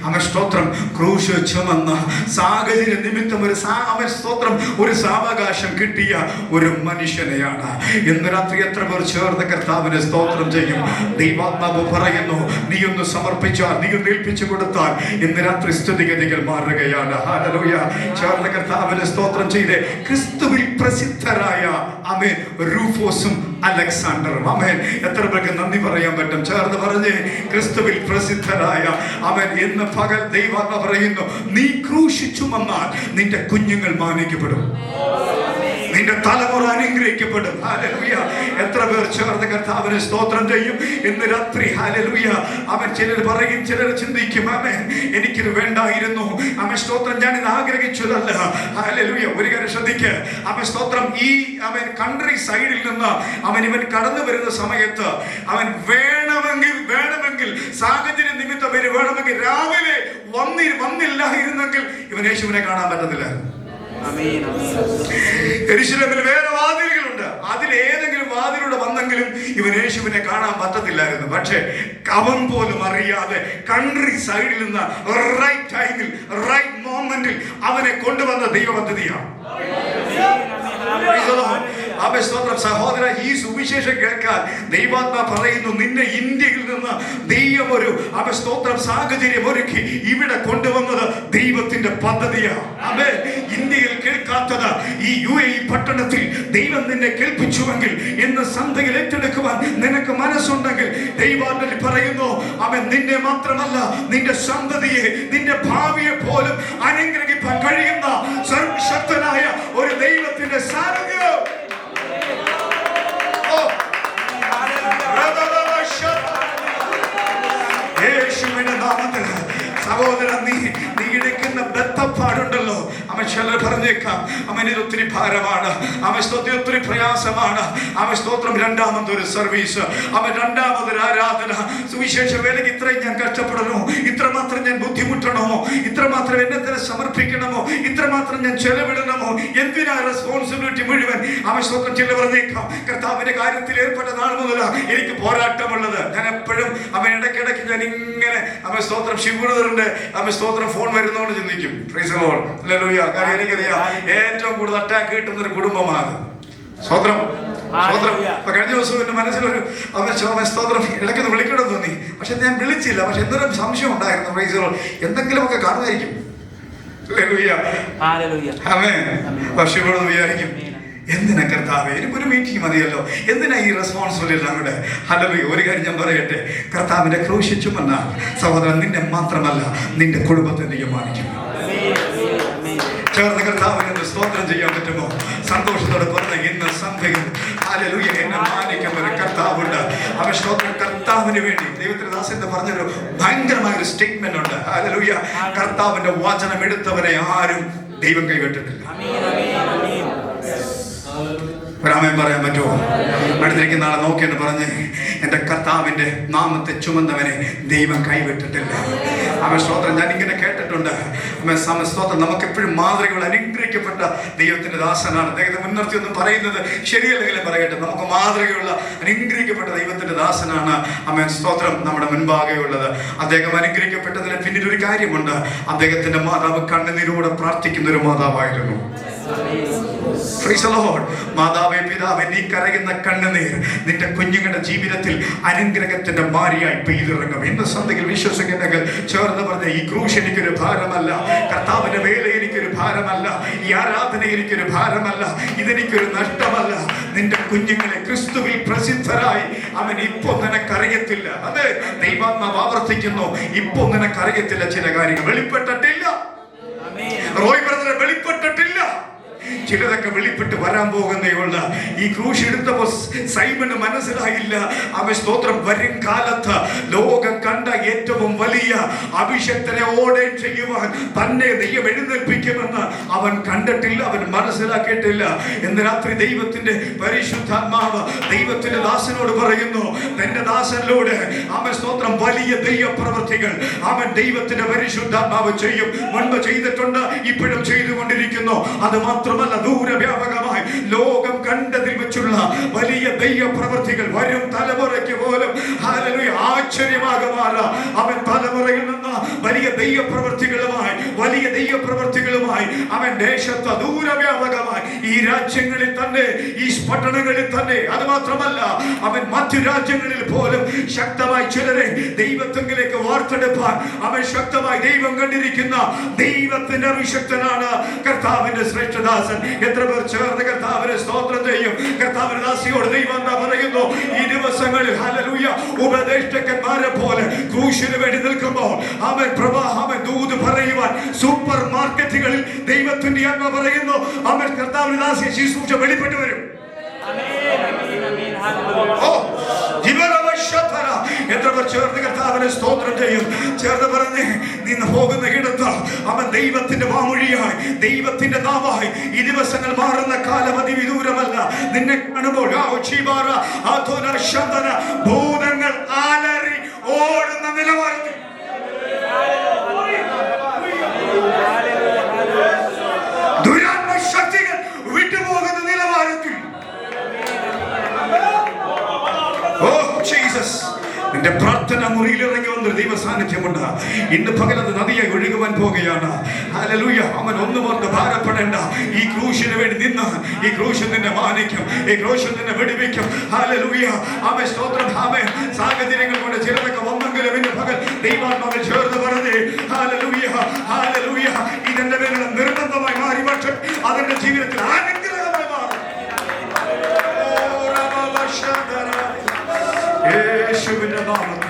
അവൻ സ്തോത്രം ക്രൂശ് ചുമന്ന സാഹചര്യ നിമിത്തം അവൻ സ്തോത്രം ഒരു സാവകാശം കിട്ടിയ ഒരു മനുഷ്യനെയാണ്. ഇന്ന് രാത്രി എത്ര പേർ ചേർന്ന് കർത്താവിനെ സ്തോത്രം ചെയ്യും? ദൈവാത്മാവ് പറയുന്നു, നീ ഒന്ന് സമർപ്പിച്ചാൽ, നീ ഒന്ന് ഏൽപ്പിച്ചു കൊടുത്താൽ ഇന്ന് രാത്രി സ്ഥിതിഗതികൾ മാറുകയാണ്. ഹല്ലേലൂയ. ചേർന്ന് കർത്താവിനെ സ്തോത്രം ചെയ്ത് ക്രിസ്തുവിൽ പ്രസിദ്ധരായ ആമേൻ റൂഫോസും അലക്സാണ്ടറും. ആമേൻ. എത്ര പേർക്ക് നന്ദി പറയാൻ പറ്റും? ചേർന്ന് പറഞ്ഞ് ക്രിസ്തുവിൽ പ്രസിദ്ധരായ അവൻ ഇന്ന് പകൽ ദൈവാത്മാ പറയുന്നു, നീ ക്രൂശിച്ചു വന്നാൽ നിന്റെ കുഞ്ഞുങ്ങൾ മാനിക്കപ്പെടും, നിന്റെ തലമുറ അനുഗ്രഹിക്കപ്പെടും. ഹല്ലേലൂയ. എത്ര പേർ ചേർന്ന് കർത്താവിനെ സ്തോത്രം ചെയ്യും ഇന്ന് രാത്രി? ഹല്ലേലൂയ. അവൻ ചിലർ പറയും, ചിലർ ചിന്തിക്കും, ആമേൻ എനിക്കിത് വേണ്ടായിരുന്നു, അവൻ സ്തോത്രം ഞാൻ ഇത് ആഗ്രഹിച്ചതല്ല. ഹല്ലേലൂയ. ഒരു കാര്യം ശ്രദ്ധിക്ക്, അവൻ സ്തോത്രം ഈ അവൻ കൺട്രി സൈഡിൽ നിന്ന് ഇവൻ കടന്നു വരുന്ന സമയത്ത് അവൻ വേണമെങ്കിൽ സാഹചര്യ നിമിത്തം വേണമെങ്കിൽ രാവിലെ വന്നില്ലായിരുന്നെങ്കിൽ ഇവൻ യേശുവിനെ കാണാൻ പറ്റത്തില്ല. യെരൂശലേമിൽ വേറെ വാതിലുകളുണ്ട്, അതിലേതെങ്കിലും വാതിലൂടെ വന്നെങ്കിലും ഇവൻ യേശുവിനെ കാണാൻ പറ്റത്തില്ലായിരുന്നു. പക്ഷേ അവൻ പോലും അറിയാതെ കൺട്രി സൈഡിൽ നിന്ന് റൈറ്റ് ടൈമിൽ റൈറ്റ് മൊമെന്റിൽ അവനെ കൊണ്ടുവന്ന ദൈവപദ്ധതിയാണ്. സഹോദര, ഈ സുവിശേഷം കേൾക്കാൻ ദൈവാത്മാ പറയുന്നു, നിന്നെ ഇന്ത്യയിൽ നിന്ന് ദൈവം ഒരു സ്തോത്രം സാഹചര്യം ഒരുക്കി ഇവിടെ കൊണ്ടുവന്നത് ദൈവത്തിന്റെ പദ്ധതിയാണ്. ആമേൻ. ഇന്ത്യയിൽ കേൾക്കാത്തത് ഈ UAE പട്ടണത്തിൽ ദൈവം നിന്നെ കേൾപ്പിച്ചുവെങ്കിൽ ഇന്ന് സന്ധ്യയിൽ ഏറ്റെടുക്കുവാൻ നിനക്ക് മനസ്സുണ്ടെങ്കിൽ ദൈവാത്മാവ് പറയുന്നു, അവൻ നിന്നെ മാത്രമല്ല നിന്റെ സന്തതിയെ, നിന്റെ ഭാവിയെ പോലും അനുഗ്രഹിക്കാൻ കഴിയുന്ന സർവശക്തനായ ഒരു ദൈവത്തിന്റെ സാന്നിധ്യം. യേശുവിന്റെ നാമത്തിൽ സഹോദര, നീ എടുക്കുന്ന ബദ്ധപ്പാടുണ്ടല്ലോ, അവൻ ചിലർ പറഞ്ഞേക്കാം അവൻ ഇത് ഒത്തിരി ഭാരമാണ്, അവൻ സ്തോത്രം ഒത്തിരി പ്രയാസമാണ്, അവൻ സ്തോത്രം രണ്ടാമതൊരു സർവീസ്, അവൻ രണ്ടാമതൊരു ആരാധന, സുവിശേഷ വേലയ്ക്ക് ഇത്രയും ഞാൻ കഷ്ടപ്പെടണോ, ഇത്രമാത്രം ഞാൻ ബുദ്ധിമുട്ടണമോ, ഇത്രമാത്രം എന്നെ തന്നെ സമർപ്പിക്കണമോ, ഇത്രമാത്രം ഞാൻ ചെലവിടണമോ, എന്തിനാ റെസ്പോൺസിബിലിറ്റി മുഴുവൻ? അവൻ സ്തോത്രം ചില പറഞ്ഞേക്കാം കർത്താവിന്റെ കാര്യത്തിൽ ഏർപ്പെട്ട നാൾ മുതൽ എനിക്ക് പോരാട്ടമുള്ളത്. ഞാൻ എപ്പോഴും അവൻ ഇടയ്ക്കിടയ്ക്ക് ഞാൻ ഇങ്ങനെ അവൻ സ്തോത്രം ശിവഗുരുതറിന്റെ അവൻ സ്തോത്രം ഫോൺ വരുന്നോണ്ട് ചിന്തിക്കും. Price the Lord. ഹല്ലേലൂയ. കാര്യം എനിക്കറിയാം ഏറ്റവും കൂടുതൽ അറ്റാക്ക് കിട്ടുന്ന ഒരു കുടുംബമാണ്. സ്തോത്രം സ്തോത്രം. കഴിഞ്ഞ ദിവസം എന്റെ മനസ്സിലൊരു അവൻ സ്തോത്രം ഇടയ്ക്കൊന്ന് വിളിക്കണം തോന്നി, പക്ഷെ ഞാൻ വിളിച്ചില്ല. പക്ഷെ എന്തൊരു സംശയം ഉണ്ടായിരുന്നു. Praise the Lord. എന്തെങ്കിലുമൊക്കെ കാണുമായിരിക്കും. ഹല്ലേലൂയ. ആമേൻ. പക്ഷെ ഇവിടെ വിചാരിക്കും, എന്തിനാ കർത്താവേ, എനിക്കൊരു മീറ്റിംഗ് മതിയല്ലോ, എന്തിനാ ഈ റെസ്പോൺസിബിലിറ്റി എല്ലാം കൂടെ? ഹല്ലേലൂയ. ഒരു കാര്യം ഞാൻ പറയട്ടെ, കർത്താവിന്റെ ക്രൂശ് ചുമന്ന സഹോദരൻ നിന്നെ മാത്രമല്ല നിന്റെ കുടുംബത്തെ തീരുമാനിക്കും. ചേർന്ന് കർത്താവിനെ സ്തോത്രം ചെയ്യാൻ പറ്റുമോ? സന്തോഷത്തോടെ പറഞ്ഞ ഇന്ന് സന്ധ്യയിൽ ഹല്ലേലൂയ എന്നെ മാനിക്കുന്ന ഒരു കർത്താവുണ്ട്. അവൻ സ്തോത്രം കർത്താവിന് വേണ്ടി ദൈവത്തിന്റെ ദാസൻ എന്ന് പറഞ്ഞൊരു ഭയങ്കരമായ ഒരു സ്റ്റേറ്റ്മെന്റ് ഉണ്ട്. ഹല്ലേലൂയ. കർത്താവിന്റെ വചനം എടുത്തവരെ ആരും ദൈവം കൈവിട്ടിട്ടില്ല. ഒരാമേൻ പറയാൻ പറ്റുമോ? അടുത്തിരിക്കുന്ന ആളെ നോക്കിയെന്ന് പറഞ്ഞ്, എൻ്റെ കർത്താവിൻ്റെ നാമത്തെ ചുമന്നവനെ ദൈവം കൈവിട്ടിട്ടില്ല. അവൻ സ്തോത്രം ഞാൻ ഇങ്ങനെ കേട്ടിട്ടുണ്ട്. അവൻ സ്തോത്രം നമുക്കെപ്പോഴും മാതൃകകൾ അനുഗ്രഹിക്കപ്പെട്ട ദൈവത്തിന്റെ ദാസനാണ്. അദ്ദേഹത്തെ മുൻനിർത്തി ഒന്നും പറയുന്നത് ശരിയല്ലെങ്കിലും പറയട്ടെ, നമുക്ക് മാതൃകയുള്ള അനുഗ്രഹിക്കപ്പെട്ട ദൈവത്തിന്റെ ദാസനാണ് അവൻ സ്തോത്രം നമ്മുടെ മുൻപാകെ ഉള്ളത്. അദ്ദേഹം അനുഗ്രഹിക്കപ്പെട്ടതിന് പിന്നിൽ ഒരു കാര്യമുണ്ട്. അദ്ദേഹത്തിന്റെ മാതാവ് കണ്ണുനീരോടെ പ്രാർത്ഥിക്കുന്ന ഒരു മാതാവായിരുന്നു. Praise the Lord. മാതാവേ പിതാവേ, നീ കരയുന്ന കണ്ണുനീർ നിന്റെ കുഞ്ഞുങ്ങളുടെ ജീവിതത്തിൽ അനുഗ്രഹത്തിന്റെ മാരിയായി പെയ്തിറങ്ങും. ഇന്ന് സന്ധ്യയിൽ വിശ്വസിക്കുന്നെങ്കിൽ ചേർന്ന് പറഞ്ഞ ഈ ക്രൂശ് എനിക്കൊരു ഭാരമല്ല, കർത്താവിന്റെ വേല എനിക്കൊരു ഭാരമല്ല, ഈ ആരാധന എനിക്കൊരു ഭാരമല്ല, ഇതെനിക്കൊരു നഷ്ടമല്ല. നിന്റെ കുഞ്ഞുങ്ങളെ ക്രിസ്തുവിൽ പ്രസിദ്ധരായി അവൻ ഇപ്പോൾ നിനക്കറിയത്തില്ല. അത് ദൈവാത്മാവ് ആവർത്തിക്കുന്നു. ഇപ്പോൾ നിനക്കറിയത്തില്ല ചില കാര്യങ്ങൾ വെളിപ്പെട്ടിട്ടില്ല. റോയ് ബ്രദറെ വെളിപ്പെട്ടിട്ടില്ല. ചിലതൊക്കെ വെളിപ്പെട്ട് വരാൻ പോകുന്നേയുള്ള. ഈ ക്രൂശ് എടുത്തപ്പോൾ സൈമന് മനസ്സിലായില്ല. അവൻ സ്തോത്രം വരും കാലത്ത് ലോകം കണ്ട ഏറ്റവും വലിയ അഭിഷക്തനെ ഓടെ ചെയ്യുവാൻ തന്നെ ദൈവം എഴുന്നേൽപ്പിക്കുമെന്ന് അവൻ കണ്ടിട്ടില്ല, അവൻ മനസ്സിലാക്കിയിട്ടില്ല. ഇന്ന് രാത്രി ദൈവത്തിന്റെ പരിശുദ്ധാത്മാവ് ദൈവത്തിന്റെ ദാസനോട് പറയുന്നു, തന്റെ ദാസനിലൂടെ അവൻ സ്തോത്രം വലിയ ദൈവപ്രവൃത്തികൾ അവൻ ദൈവത്തിന്റെ പരിശുദ്ധാത്മാവ് ചെയ്യും. മുൻപ് ചെയ്തിട്ടുണ്ട്, ഇപ്പോഴും ചെയ്തുകൊണ്ടിരിക്കുന്നു. അത് മാത്രമല്ല, ദൂരവ്യാപകമായി ലോകം കണ്ടതിൽ വെച്ചുള്ള വലിയ ദൈവപ്രവൃത്തികൾ വരും തലമുറയ്ക്ക് പോലും ഹല്ലേലൂയ ആശ്ചര്യമാകുമാറ. അവൻ തലമുറയിൽ നിന്ന് വലിയ ദൈവപ്രവൃത്തികളുമായി അവൻ ദേശത്ത് ദൂരവ്യാപകമായി ഈ രാജ്യങ്ങളിൽ തന്നെ, ഈ പട്ടണങ്ങളിൽ തന്നെ, അത് മാത്രമല്ല അവൻ മറ്റു രാജ്യങ്ങളിൽ പോലും ശക്തമായി ചിലരെ ദൈവത്വത്തിലേക്ക് വാർത്തെടുപ്പാൻ അവൻ ശക്തമായി ദൈവം കണ്ടിരിക്കുന്ന ദൈവത്തിന്റെ അഭിഷക്തനാണ് കർത്താവിന്റെ ശ്രേഷ്ഠദാസൻ. എത്ര പേർ ചേർന്ന് കർത്താവിനെ സ്തോത്രം ചെയ്യും? കർത്താവിന്റെ ദാസിയോട് ദൈവം എന്താ പറയുന്നു? ഈ ദിവസങ്ങളിൽ ഹല്ലേലൂയ ഉപദേഷ്ടന്മാരെ പോലെ ക്രൂശിന് വേണ്ടി നിൽക്കുമ്പോൾ അവൻ പ്രവാഹം ദൂത് പറയുവാൻ സൂപ്പർ മാർക്കറ്റുകളിൽ ദൈവത്തിന്റെ ആത്മ പറയുന്നു, അവൻ കർത്താവിന്റെ ദാസിയെ ശുശ്രൂഷ വെളിപ്പെട്ടു വരും. എത്ര പേർ ചേർന്ന് കർത്താവിനെ സ്തോത്രം ചെയ്യും? ചേർന്ന് പറഞ്ഞ് നിന്ന് പോകുന്ന ഇടത്ത് അവൻ ദൈവത്തിന്റെ വാമൊഴിയായി, ദൈവത്തിന്റെ നാവായി. ഈ ദിവസങ്ങൾ മാറുന്ന കാലം അതിവിദൂരമല്ല. നിന്നെ കാണുമ്പോൾ ഭൂതങ്ങൾ ആലറി ഓടുന്ന നിലവാരത്തിൽ ദുരാത്മ ശക്തികൾ വിട്ടുപോകുന്ന നിലവാരത്തിൽ നിന്റെ പ്രാർത്ഥന മുറിയിൽ ഇറങ്ങി വന്നൊരു ദൈവ സാന്നിധ്യമുണ്ട്. ഇന്ന് പകലത് നദിയായി ഒഴുകുവാൻ പോകുകയാണ്. ഹല്ലേലൂയ. അവൻ ഒന്നും ഓർത്ത് ഭാരപ്പെടേണ്ട. ഈ ക്രൂശിന് വേണ്ടി നിന്ന് ഈ ക്രൂശ് നിന്നെ മാനിക്കും, ഈ ക്രൂശ് നിന്നെ വെടിവെക്കും. ഹല്ലേലൂയ. അവൻ സ്തോത്രം. അവൻ സാഹചര്യങ്ങൾ കൊണ്ട് ചിലതൊക്കെ വന്നെങ്കിലും ഇന്ന് പകൽ ദൈവാത്മാവിൽ ചേർന്ന് പറഞ്ഞേ ഹല്ലേലൂയ, ഹല്ലേലൂയ. ഇതെന്റെ പേരിൽ നിർബന്ധമായി മാറി, പക്ഷേ അതെന്റെ ജീവിതത്തിൽ അനുഗ്രഹമായി മാറും. യേശുവിന്റെ നാമത്തിൽ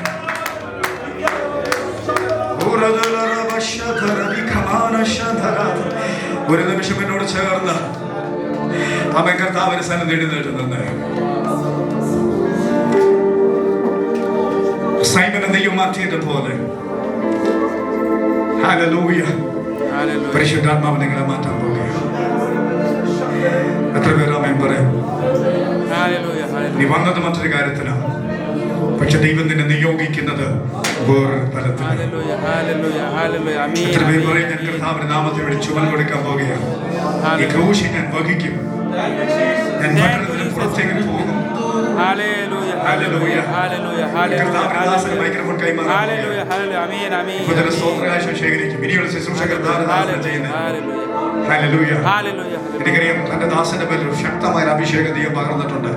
ഒരു നിമിഷം എന്നോട് ചേർന്ന് അവൻ കർത്താവിന്റെ സന്നിധി എഴുന്നേറ്റ് നിന്ന് സൈമനെ ദൈവം മാറ്റിയത് പോലെ ഹല്ലേലൂയ പരിശുദ്ധാത്മാവ് നിങ്ങളെ മാറ്റാൻ പോകുകയാണ്. എത്ര പേര് ആമേൻ പറയും? നീ വന്നത് മറ്റൊരു കാര്യത്തിനാണ്, പക്ഷെ ദൈവം നിന്നെ നിയോഗിക്കുന്നത് വേറൊരു തലത്തിൽ. എത്ര പേര് പറയും, ഞാൻ കർത്താവിന്റെ നാമത്തിൽ വേണ്ടി ചുമൽ കൊടുക്കാൻ പോകുകയാണ്, ഈ ക്രൂശ് ഞാൻ വഹിക്കും, ഞാൻ പട്ടണത്തിന് പുറത്തേക്ക് പോകും. മൈക്രോഫോൺ കൈമാറാൻ ശേഖരിക്കും. ഇനിയുള്ള ശുശ്രൂഷ കർത്താവിന്റെ ചെയ്യുന്നത്. എനിക്കറിയാം തന്റെ ദാസന്റെ പേരിൽ ശക്തമായ അഭിഷേകം ദൈവം പകർന്നിട്ടുണ്ട്.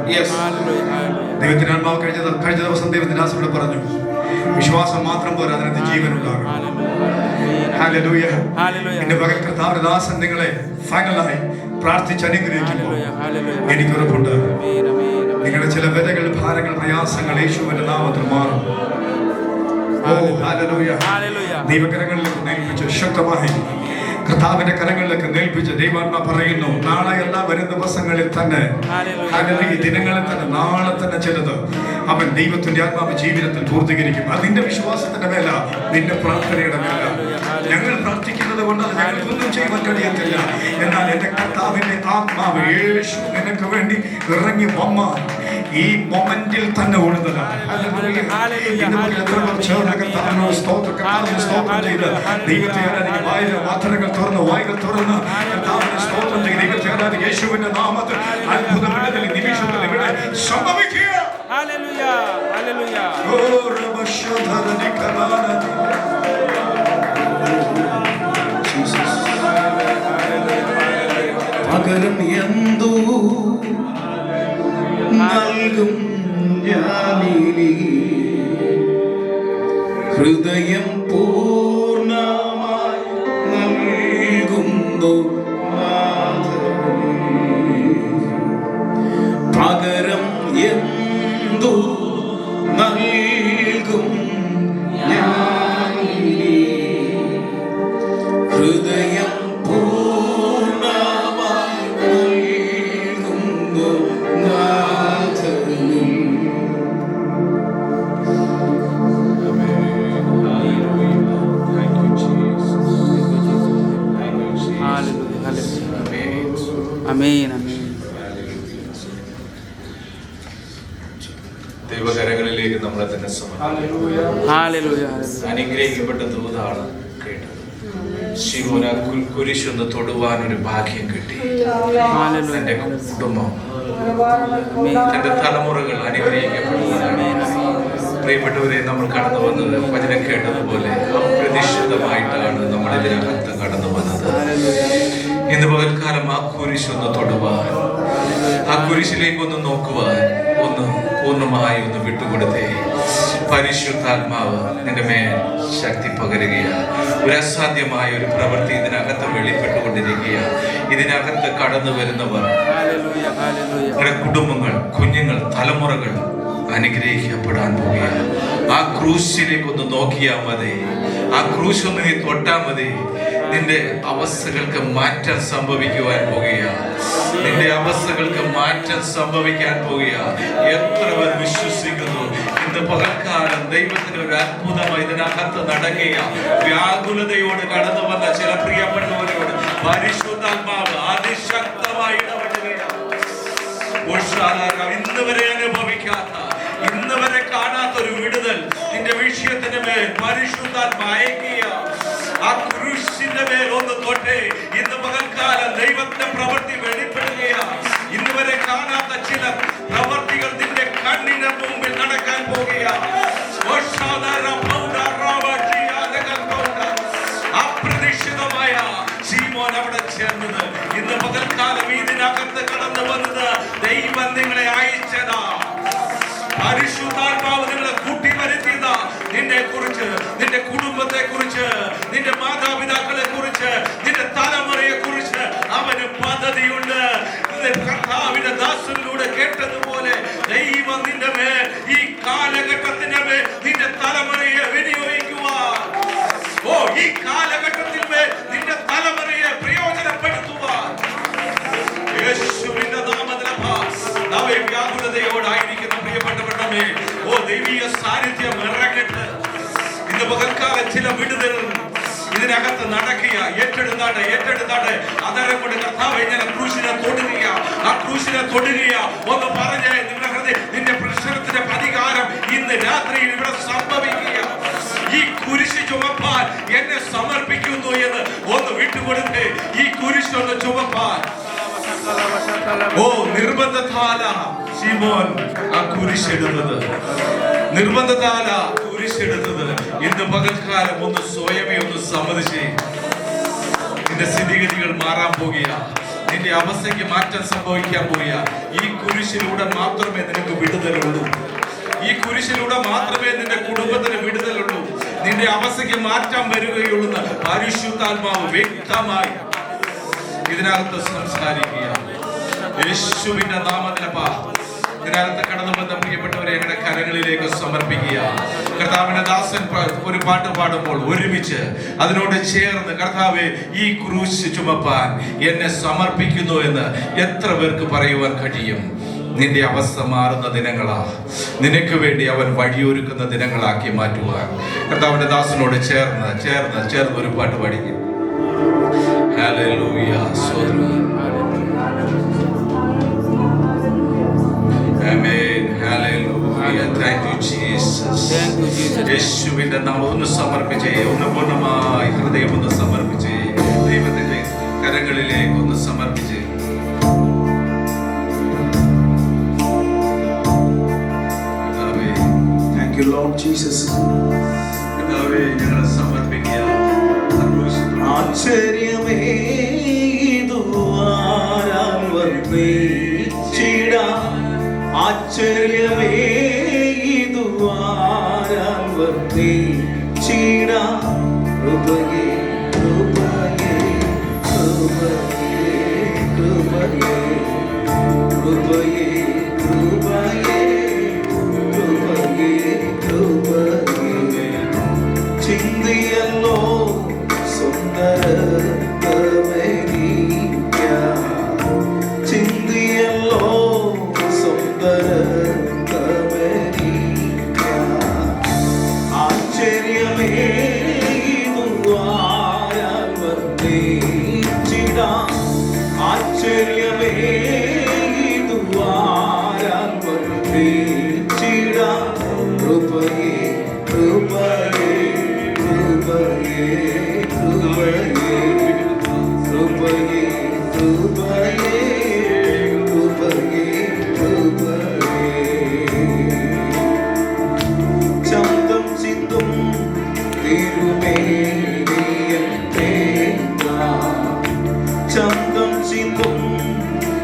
ദൈവത്തിന്റെ ആത്മാവ് കഴിഞ്ഞ ദിവസം ദൈവത്തിന്റെ ദാസനോട് പറഞ്ഞു, വിശ്വാസം മാത്രം പോരാ, അതിനകത്ത് ജീവനുണ്ടാകും. ഹല്ലേലൂയ. എന്റെ പകൽ കർത്താവിന്റെ ദാസൻ നിങ്ങളെ ഫൈനലായി പ്രാർത്ഥിച്ച് അനുഗ്രഹിക്കുമ്പോൾ എനിക്കുറപ്പുണ്ട്, നിങ്ങളുടെ ചില വ്യതകൾ, ഭാരങ്ങൾ, പ്രയാസങ്ങൾ യേശുവിന്റെ നാമത്തിൽ മാറും. ഓ ഹല്ലേലൂയ. ദൈവകരങ്ങളിലേക്ക് നേൽപ്പിച്ച് ശക്തമായി കർത്താവിന്റെ കരങ്ങളിലേക്ക് നേൽപ്പിച്ച് ദൈവാത്മാ പറയുന്നു, നാളെയല്ല വരും ദിവസങ്ങളിൽ തന്നെ, ഈ ദിനങ്ങളിൽ തന്നെ, നാളെ തന്നെ ചിലത് അവൻ ദൈവത്തിന്റെ ആത്മാവ് ജീവിതത്തിൽ പൂർത്തീകരിക്കും. അത് നിന്റെ വിശ്വാസത്തിന്റെ മേല, നിന്റെ പ്രാർത്ഥനയുടെ മേല. ഞങ്ങൾ പ്രാർത്ഥിക്കുന്നത് കൊണ്ട് ഞങ്ങൾക്കൊന്നും ചെയ്യാൻ കഴിയത്തില്ല. എന്നാൽ എന്റെ കർത്താവിന്റെ ആത്മാവ് യേശു നിനക്ക് വേണ്ടി ഇറങ്ങി വന്ന ഈ മൊമെന്റിൽ തന്നെ ഓടുന്നതാണ്. വാർത്തകൾ തുറന്ന്, വായികൾ തുറന്ന് കർത്താവിനെ സ്തോത്രം ചെയ്ത് ദൈവത്തെ ആരാധിക്കുക. യേശുവിന്റെ നാമത്തിൽ അത്ഭുതങ്ങളിൽ നിമിഷത്തിൽ ഇവിടെ സംഭവിക്കുക. പകരം എന്തു ഹൃദയം പൂർണ്ണമായി നൽകുന്നു പകരം എന്തു നൽകും ഞാൻ ഹൃദയം പൂർണ്ണമായി നൽകുന്നു നാഥനും. ആമേൻ ആമേൻ. ദൈവകരങ്ങളിലേക്ക് നമ്മളെ തന്നെ സമർപ്പിക്കുന്നു. ഹല്ലേലൂയ. അനുഗ്രഹിക്കപ്പെട്ട ദൂതാണ് കേട്ടത്. ശിവന കുരിശൊന്ന് തൊടുവാൻ ഒരു ഭാഗ്യം കിട്ടി. എന്റെ കുടുംബം, എന്റെ തലമുറകൾ അനുഗ്രഹിക്കപ്പെടുന്നതാണ്. പ്രിയപ്പെട്ടവരെ, നമ്മൾ കടന്നു വന്നത് വചനം കേട്ടതുപോലെ അപ്രതീക്ഷിതമായിട്ടാണ് നമ്മൾ ഇതിനകത്ത് കടന്നു വന്നത്. ഇന്ന് പകൽക്കാലം ആ കുരിശൊന്ന് തൊടുവാൻ, ആ കുരിശിലേക്കൊന്ന് നോക്കുവാൻ, ഒന്ന് പൂർണ്ണമായി ഒന്ന് വിട്ടുകൊടുത്തേ. പരിശുദ്ധാത്മാവ് നിന്റെ മേൽ ശക്തി പകരുകയാണ്. ഒരു അസാധ്യമായ ഒരു പ്രവൃത്തി ഇതിനകത്ത് വെളിപ്പെട്ടുകൊണ്ടിരിക്കുക. ഇതിനകത്ത് കടന്നു വരുന്നവർ, നിങ്ങളുടെ കുടുംബങ്ങൾ, കുഞ്ഞുങ്ങൾ, തലമുറകൾ അനുഗ്രഹിക്കപ്പെടാൻ പോവുകയാണ്. ആ ക്രൂശിലേക്കൊന്ന് നോക്കിയാൽ മതി, ആ ക്രൂശൊന്ന് നീ തൊട്ടാൽ മതി. നിന്റെ അവസ്ഥകൾക്ക് മാറ്റം സംഭവിക്കുവാൻ പോകുകയാണ്. നിന്റെ അവസ്ഥകൾക്ക് മാറ്റം സംഭവിക്കാൻ പോകുകയാണ്. എത്ര പേർ വിശ്വസിക്കുന്നു? ഇന്ന് പകൽക്കാലം ദൈവത്തിന് ഒരു അത്ഭുതം ഇതിനകത്ത് നടക്കുക. വ്യാകുലതയോട് കടന്നു വന്ന ചില പ്രിയപ്പെട്ടവരോട് പരിശുദ്ധാത്മാവ് അതിശക്തമായി ഇടപെടുകയാണ്. ഇന്ന് വരെ അനുഭവിക്കാത്ത, ഇന്ന് വരെ കാണാത്ത ഒരു വിടുതൽ നിന്റെ വിഷയത്തിന് മേൽ പരിശുദ്ധാത്മാ അയക്കുക. ആ ക്രൂശിന്റെ മേൽ ഒന്ന് തൊട്ടേ. ഇന്ന് പകൽക്കാലം ദൈവത്തിന്റെ പ്രവൃത്തി വെളിപ്പെടുകയാണ്. ഇന്ന് വരെ കാണാത്ത ചില പ്രവൃത്തികൾ നിന്റെ കണ്ണിന് മുമ്പിൽ നടക്കാൻ പോകുകയാണ്. അപ്രതീക്ഷിതമായ ശീമോൻ അവിടെ ചേർന്നത്. ഇന്ന് പകൽക്കാലം ഇതിനകത്ത് കടന്നു വന്നത് ദൈവം നിങ്ങളെ അയച്ചതാ. പരിശുദ്ധാത്മാവ് നിങ്ങളെ കൂട്ടി വരുത്തിയതാ. നിന്നെ കുറിച്ച്, നിന്റെ കുടുംബത്തെ കുറിച്ച്, നിന്റെ മാതാപിതാക്കളെ കുറിച്ച്, നിന്റെ തലമുറയെ കുറിച്ച് അവന് പദ്ധതിയുണ്ട്. കർത്താവിന്റെ ദാസനിലൂടെ കേട്ടതുപോലെ ദൈവം നിന്റെ മേൽ, ഈ കാലഘട്ടത്തിന്റെ മേൽ നിന്റെ തലമുറയെ വിനിയോഗിക്കുവാൻ, ഈ കാലഘട്ടത്തിൽ മേൽ നിന്റെ തലമുറയെ പ്രയോജനപ്പെടുത്തുവാൻ യേശുവിന്റെ നാമത്തിൽ വ്യാകുലതയോടായിരിക്കുന്ന പ്രിയപ്പെട്ടവരുടെ ദൈവീയ സാന്നിധ്യം ഇറങ്ങട്ടെ. ഇന്ന് പകൽക്കാലം ചില വിടുതൽ ഇതിനകത്ത് നടക്കുക. ഏറ്റെടുത്താട്ടെ അതരം കൊണ്ട് കർത്താവ് ഇങ്ങനെ ക്രൂശിനെ തൊടുക. ആ ക്രൂശിനെ തൊടുക. ഒന്ന് പറഞ്ഞേ, നിങ്ങളുടെ ഹൃദയം, നിന്റെ പ്രശ്നത്തിന്റെ പരിഹാരം ഇന്ന് രാത്രി ഇവിടെ സംഭവിക്കുക. ഈ കുരിശ് ചുമപ്പാൻ എന്നെ സമർപ്പിക്കുന്നു എന്ന് ഒന്ന് വിട്ടുകൊടുത്ത് ഈ കുരിശൊന്ന് ചുമപ്പാൻ. നിർബന്ധത്താല ശീമോൻ ആ കുരിശെടുത്തത്, നിർബന്ധത്താല കുരിശെടുത്തത്. ഇന്ന് പകൽക്കാലം ഒന്ന് സ്വയമേ ഒന്ന് സമ്മതിച്ചേ. നിന്റെ സ്ഥിതിഗതികൾ മാറാൻ പോകുക. നിന്റെ അവസ്ഥയ്ക്ക് മാറ്റം സംഭവിക്കാൻ പോകുക. ഈ കുരിശിലൂടെ മാത്രമേ നിനക്ക് വിടുതലുള്ളൂ. ഈ കുരിശിലൂടെ മാത്രമേ നിന്റെ കുടുംബത്തിന് വിടുതലുള്ളൂ. നിന്റെ അവസ്ഥയ്ക്ക് മാറ്റം വരികയുള്ളൂ. പരിശുദ്ധാത്മാവ് വ്യക്തമായി ഇതിനകത്ത് സംസാരിക്കുക. യേശുവിന്റെ നാമത്തിലപ്പാ ഇതിനകത്ത് കടന്നു വന്ന പ്രിയപ്പെട്ടവരെ ഞങ്ങളുടെ കരങ്ങളിലേക്ക് സമർപ്പിക്കുക. കർത്താവിന്റെ ദാസൻ ഒരു പാട്ട് പാടുമ്പോൾ ഒരുമിച്ച് അതിനോട് ചേർന്ന് കർത്താവേ, ഈ ക്രൂശ് ചുമപ്പാൻ എന്നെ സമർപ്പിക്കുന്നു എന്ന് എത്ര പേർക്ക് പറയുവാൻ കഴിയും? നിന്റെ അവസ്ഥ മാറുന്ന ദിനങ്ങളാ. നിനക്ക് വേണ്ടി അവൻ വഴിയൊരുക്കുന്ന ദിനങ്ങളാക്കി മാറ്റുവാൻ കർത്താവിന്റെ ദാസനോട് ചേർന്ന് ഒരു പാട്ട് പാടിക്കും. ഹല്ലേലൂയ. ആമേൻ. ഹല്ലേലൂയ. Thank you Jesus. യേശുവിന്റെ നാമം ഒന്ന് സമർപ്പിച്ചേ. ഒന്ന് പൂർണ്ണമായി ഹൃദയം ഒന്ന് സമർപ്പിച്ചേ. ദൈവത്തിന്റെ കരങ്ങളിലേക്ക് ഒന്ന് സമർപ്പിച്ചേ. Thank you Lord Jesus. കർത്താവേ, ഞങ്ങളെ സമർപ്പിക്കുക. ആശ്ചര്യമേ ഇതുവാരാൻ വർണ്ണിച്ചിടാം. ആശ്ചര്യമേ ഇതുവാരാൻ വർണ്ണിച്ചിടാം. കൃപയേ കൃപയേ കൃപയേ കൃപയേ കൃപയേ കൃപയേ കൃപയേ ചിന്തിയല്ലോ സുന്ദരമേനിക്ക ചിന്തിയല്ലോ സുന്ദരമേനിക്ക ആശ്ചര്യമേ ആശ്ചര്യമേ കൃപയേ കൃപയേ കൃപയേ കൃപയേ കൃപയേ കൃപയേ കൃപയേ കൃപയേ ചന്തം ചിന്തും തിരുമേനിയേ ചന്തം ചിന്തും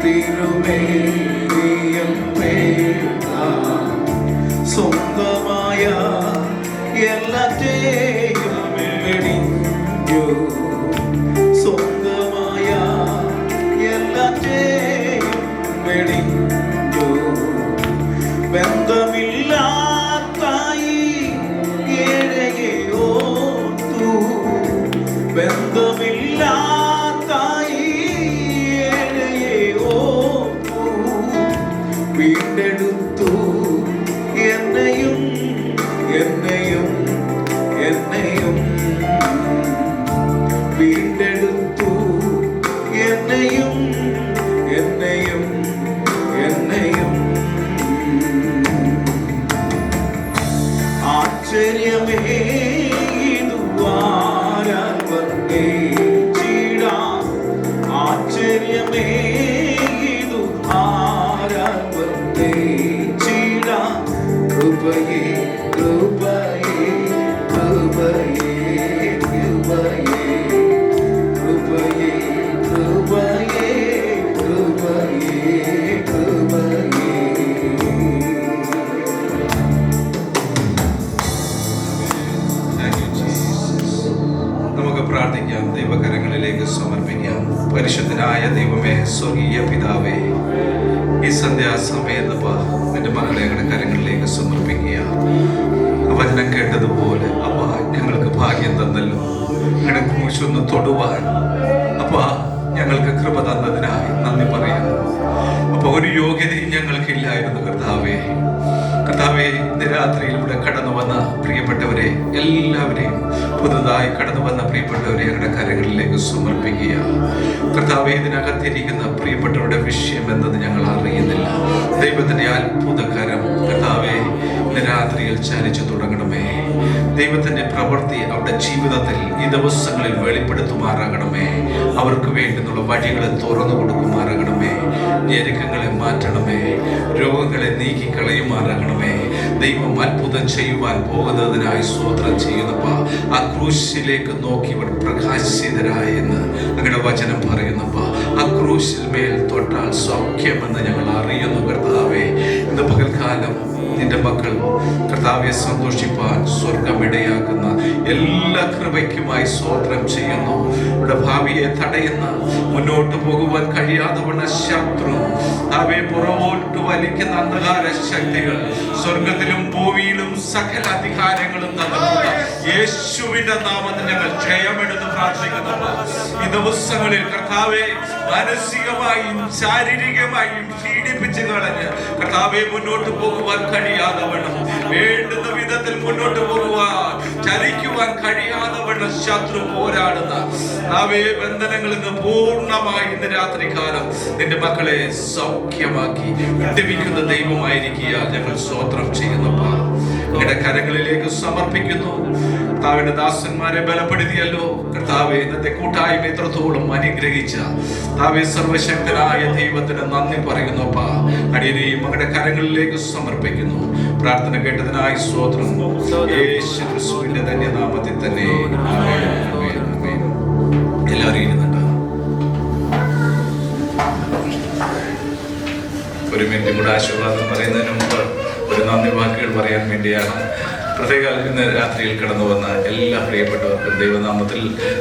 തിരുമേനിയേ സ്വന്തമായ എല്ലാറ്റേയും വെടിഞ്ഞു സ്വന്തമായ എല്ലാറ്റേയും വെടിഞ്ഞു ബന്ധമില്ലാത്തായി ഏഴയെ ഓർത്തു ബന്ധമില്ലാത്തായി ഏഴയെ ഓർത്തു വീണ്ടെടുത്തു എന്നെയും എന്നെയും എന്നെയും വീണ്ടെടുത്തു എന്നെയും എന്നെയും എന്നെയും ആശ്ചര്യമേ ഇതുവാരാൽ വർണ്ണിച്ചിടാം ആശ്ചര്യമേ ഇതു ആരാൽ വർണ്ണിച്ചിടാം കൃപയേ കൃപയേ കൃപയേ കൃപയേ കൃപയേ കൃപയേ കൃപയേ കൃപയേ നമുക്ക് പ്രാർത്ഥിക്കാം. ദൈവകരങ്ങളിലേക്ക് സമർപ്പിക്കാം. പരിശുദ്ധനായ ദൈവമേ, സ്വർഗീയ പിതാവേ, ഈ സന്ധ്യാസമയത്ത് നിന്റെ മകളെ ഞങ്ങളുടെ കരങ്ങളിലേക്ക് സമർപ്പിക്കുക. വചനം കേട്ടതുപോലെ അപ്പ ഞങ്ങൾക്ക് ഭാഗ്യം തന്നല്ലോ. ഞങ്ങളുടെ ക്രൂശൊന്ന് തൊടുവാൻ അപ്പ ഞങ്ങൾക്ക് കൃപ തന്നതിനായി നന്ദി പറയുന്നു. അപ്പൊ ഒരു യോഗ്യതയും ഞങ്ങൾക്കില്ലായിരുന്നു കർത്താവേ. കർത്താവേ, ഇന്ന് രാത്രിയിൽ ഇവിടെ കടന്നു വന്ന പ്രിയപ്പെട്ടവരെ എല്ലാവരെയും, പുതുതായി കടന്നു വന്ന പ്രിയപ്പെട്ടവരെ ഞങ്ങളുടെ കരങ്ങളിലേക്ക് സമർപ്പിക്കുക. കർത്താവേ, ഇതിനകത്തിരിക്കുന്ന പ്രിയപ്പെട്ടവരുടെ വിഷയം എന്നത് ഞങ്ങൾ അറിയുന്നില്ല. ദൈവത്തിന്റെ അത്ഭുതകരം കർത്താവേ ഇന്ന് രാത്രിയിൽ ചലിച്ചു തുടങ്ങണമേ. ദൈവത്തിന്റെ പ്രവൃത്തി അവരുടെ ജീവിതത്തിൽ ഈ ദിവസങ്ങളിൽ വെളിപ്പെടുത്തുമാറാകണമേ. അവർക്ക് വേണ്ടുന്നുള്ള വഴികളെ തുറന്നു കൊടുക്കുമാറാകണമേ. ഞെരുക്കങ്ങളെ മാറ്റണമേ. രോഗങ്ങളെ നീക്കിക്കളയുമാറാകണമേ. ദൈവം അത്ഭുതം ചെയ്യുവാൻ പോകുന്നതിനായി സ്തോത്രം ചെയ്യുന്നപ്പ ആ ക്രൂശിലേക്ക് നോക്കി ഇവർ പ്രകാശിതരായെന്ന് അങ്ങയുടെ വചനം പറയുന്നപ്പ ആ ക്രൂശിൽ മേൽ തൊട്ടാൽ സൗഖ്യമെന്ന് ഞങ്ങൾ അറിയുന്നു കർത്താവേ. ഇന്ന് പകൽക്കാലം നിന്റെ മക്കൾ കർത്താവെ സന്തോഷിപ്പാൻ സ്വർഗം ഇടയാക്കുന്ന എല്ലാ കൃപയ്ക്കുമായി സ്തോത്രം ചെയ്യുന്നു. ഇവിടെ ഭാവിയെ തടയുന്ന, മുന്നോട്ട് പോകുവാൻ കഴിയാതെ വന്ന ശത്രു, അവയെ പുറകോട്ട് വലിക്കുന്ന അന്ധകാര ശക്തികൾ സ്വർഗത്തിലും ഭൂമിയിലും സകല അധികാരങ്ങളും തന്നിട്ടുള്ള യേശുവിന്റെ നാമത്തിൽ ഞങ്ങൾ ജയമെടുത്ത് പ്രാർത്ഥിക്കുന്നു. ഈ ദിവസങ്ങളിൽ കർത്താവെ മാനസികമായും ശാരീരികമായും പീഡിപ്പിച്ചു കളഞ്ഞ് കർത്താവെ മുന്നോട്ട് പോകുവാൻ കഴിയാതെ വേണം, വേണ്ടുന്ന വിധത്തിൽ മുന്നോട്ട് പോകുവാൻ ചലിക്കുവാൻ കഴിയാതെ വേണം ശത്രു പോരാടുന്ന അവയെ ബന്ധനങ്ങളിൽ നിന്ന് പൂർണ്ണമായി ഇന്ന് രാത്രി കാലം നിന്റെ മക്കളെ സൗഖ്യമാക്കി വിട്ടുവിക്കുന്ന ദൈവമായിരിക്കുക ഞങ്ങൾ സ്തോത്രം ചെയ്യുന്നപ്പാ. നിങ്ങളുടെ കരങ്ങളിലേക്ക് സമർപ്പിക്കുന്നു. കർത്താവിന്റെ ദാസന്മാരെ ബലപ്പെടുത്തിയല്ലോ കർത്താവെ. ഇന്നത്തെ കൂട്ടായ്മ എത്രത്തോളം അനുഗ്രഹിച്ച കർത്താവെ സർവശക്തനായ ദൈവത്തിന് നന്ദി പറയുന്നപ്പാ. അടിയനെയും മകളുടെ കരങ്ങളിലേക്ക് സമർപ്പിക്കുന്നു. പ്രാർത്ഥന കേട്ടതിനായി സ്തോത്രം. യേശു ക്രിസ്തുവിന്റെ തന്നെ നാമത്തിൽ തന്നെ ആമേൻ, ആമേൻ, ആമേൻ. എല്ലാവരും ഇരുന്നുണ്ട്. ഒരു മിനിറ്റ് കൂടെ ആശീർവാദം പറയുന്നതിന് മുമ്പ് ഒരു നന്ദി വാക്കുകൾ പറയാൻ വേണ്ടിയാണ് പ്രത്യേക ഇന്ന് രാത്രിയിൽ കടന്നു വന്ന എല്ലാ പ്രിയപ്പെട്ടവർക്കും ദൈവനാമത്തിൽ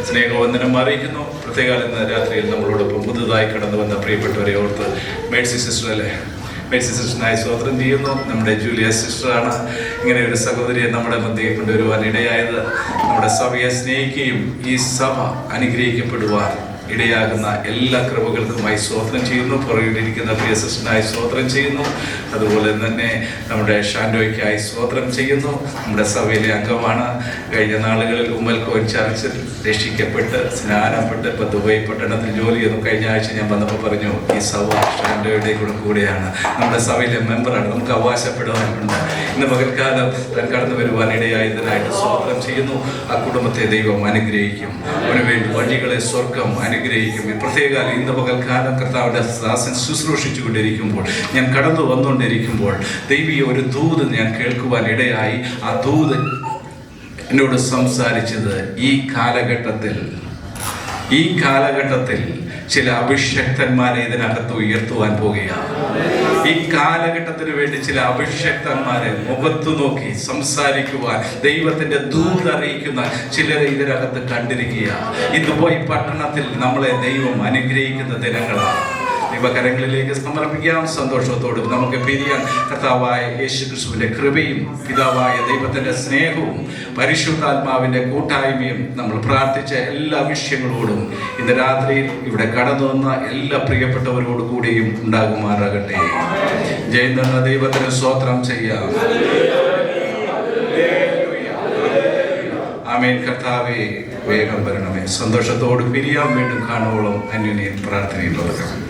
സ്നേഹവന്ദനം അറിയിക്കുന്നു. പ്രത്യേക ഇന്ന് രാത്രിയിൽ നമ്മളോടൊപ്പം പുതുതായി കടന്നു വന്ന പ്രിയപ്പെട്ടവരെ ഓർത്ത് മേഴ്സി സിസ്റ്ററിനായി സ്തോത്രം ചെയ്യുന്നു. നമ്മുടെ ജൂലിയ സിസ്റ്ററാണ് ഇങ്ങനെ ഒരു സഹോദരിയെ നമ്മുടെ മധ്യേ കൊണ്ടുവരുവാൻ ഇടയായത്. നമ്മുടെ സഭയെ സ്നേഹിക്കുകയും ഈ സഭ അനുഗ്രഹിക്കപ്പെടുവാൻ ഇടയാകുന്ന എല്ലാ കൃപകൾക്കുമായി സ്തോത്രം ചെയ്യുന്നു. പുറകിലിരിക്കുന്ന പ്രിയ സിസ്റ്ററിനായി സ്തോത്രം ചെയ്യുന്നു. അതുപോലെ തന്നെ നമ്മുടെ ഷാൻഡോയ്ക്കായി സ്തോത്രം ചെയ്യുന്നു. നമ്മുടെ സഭയിലെ അംഗമാണ്. കഴിഞ്ഞ നാളുകളിൽ ഉമ്മൽക്കോൻ ചർച്ചിൽ രക്ഷിക്കപ്പെട്ട് സ്നാനപ്പെട്ട് ഇപ്പോൾ ദുബൈ പട്ടണത്തിൽ ജോലി ചെയ്യുന്നു. കഴിഞ്ഞ ആഴ്ച ഞാൻ വന്നപ്പോൾ പറഞ്ഞു, ഈ സഭ ഷാൻഡോയുടെ കൂടെയാണ്, നമ്മുടെ സഭയിലെ മെമ്പറാണ്, നമുക്ക് അവകാശപ്പെടുവാനുണ്ട്. ഇന്ന് പകൽക്കാലം താൻ കടന്നു വരുവാൻ ഇടയായതിനായിട്ട് സ്തോത്രം ചെയ്യുന്നു. ആ കുടുംബത്തെ ദൈവം അനുഗ്രഹിക്കും. അതിനുവേണ്ടി വഴികളെ സ്വർഗം അനുഗ്രഹിക്കും. പ്രത്യേക ഇന്ന് പകൽക്കാലം കർത്താവിന്റെ ദാസൻ ശുശ്രൂഷിച്ചു കൊണ്ടിരിക്കുമ്പോൾ, ഞാൻ കടന്നു വന്നുകൊണ്ടിരിക്കുമ്പോൾ ദൈവീയ ഒരു ദൂത് ഞാൻ കേൾക്കുവാൻ ഇടയായി. ആ ദൂത് എന്നോട് സംസാരിച്ചത് ഈ കാലഘട്ടത്തിൽ ചില അഭിഷക്തന്മാരെ ഇതിനകത്ത് ഉയർത്തുവാൻ പോകുകയാണ്. ഈ കാലഘട്ടത്തിന് വേണ്ടി ചില അഭിഷക്തന്മാരെ മുഖത്തു നോക്കി സംസാരിക്കുവാൻ ദൈവത്തിന്റെ ദൂത് അറിയിക്കുന്ന ചിലരെ ഇതിനകത്ത് കണ്ടിരിക്കുക. ഈ ദുബായ് പട്ടണത്തിൽ നമ്മളെ ദൈവം അനുഗ്രഹിക്കുന്ന ദിനങ്ങളാണ്. ദൈവകരങ്ങളിലേക്ക് സമർപ്പിക്കാം. സന്തോഷത്തോടും നമുക്ക് പിരിയാൻ കർത്താവായ യേശു ക്രിസ്തുവിന്റെ കൃപയും പിതാവായ ദൈവത്തിന്റെ സ്നേഹവും പരിശുദ്ധാത്മാവിന്റെ കൂട്ടായ്മയും നമ്മൾ പ്രാർത്ഥിച്ച എല്ലാ വിഷയങ്ങളോടും ഇന്ന് രാത്രിയിൽ ഇവിടെ കടന്നു വന്ന എല്ലാ പ്രിയപ്പെട്ടവരോട് കൂടിയും ഉണ്ടാകുമാറാകട്ടെ. ജയം ദൈവത്തിന് സ്തോത്രം ചെയ്യാം. ആമേൻ. കർത്താവേ വേഗം വരണമേ. സന്തോഷത്തോട് പിരിയാൻ വീണ്ടും കാണുവോളം അന്യോന്യം പ്രാർത്ഥനയിൽ തുടരാം.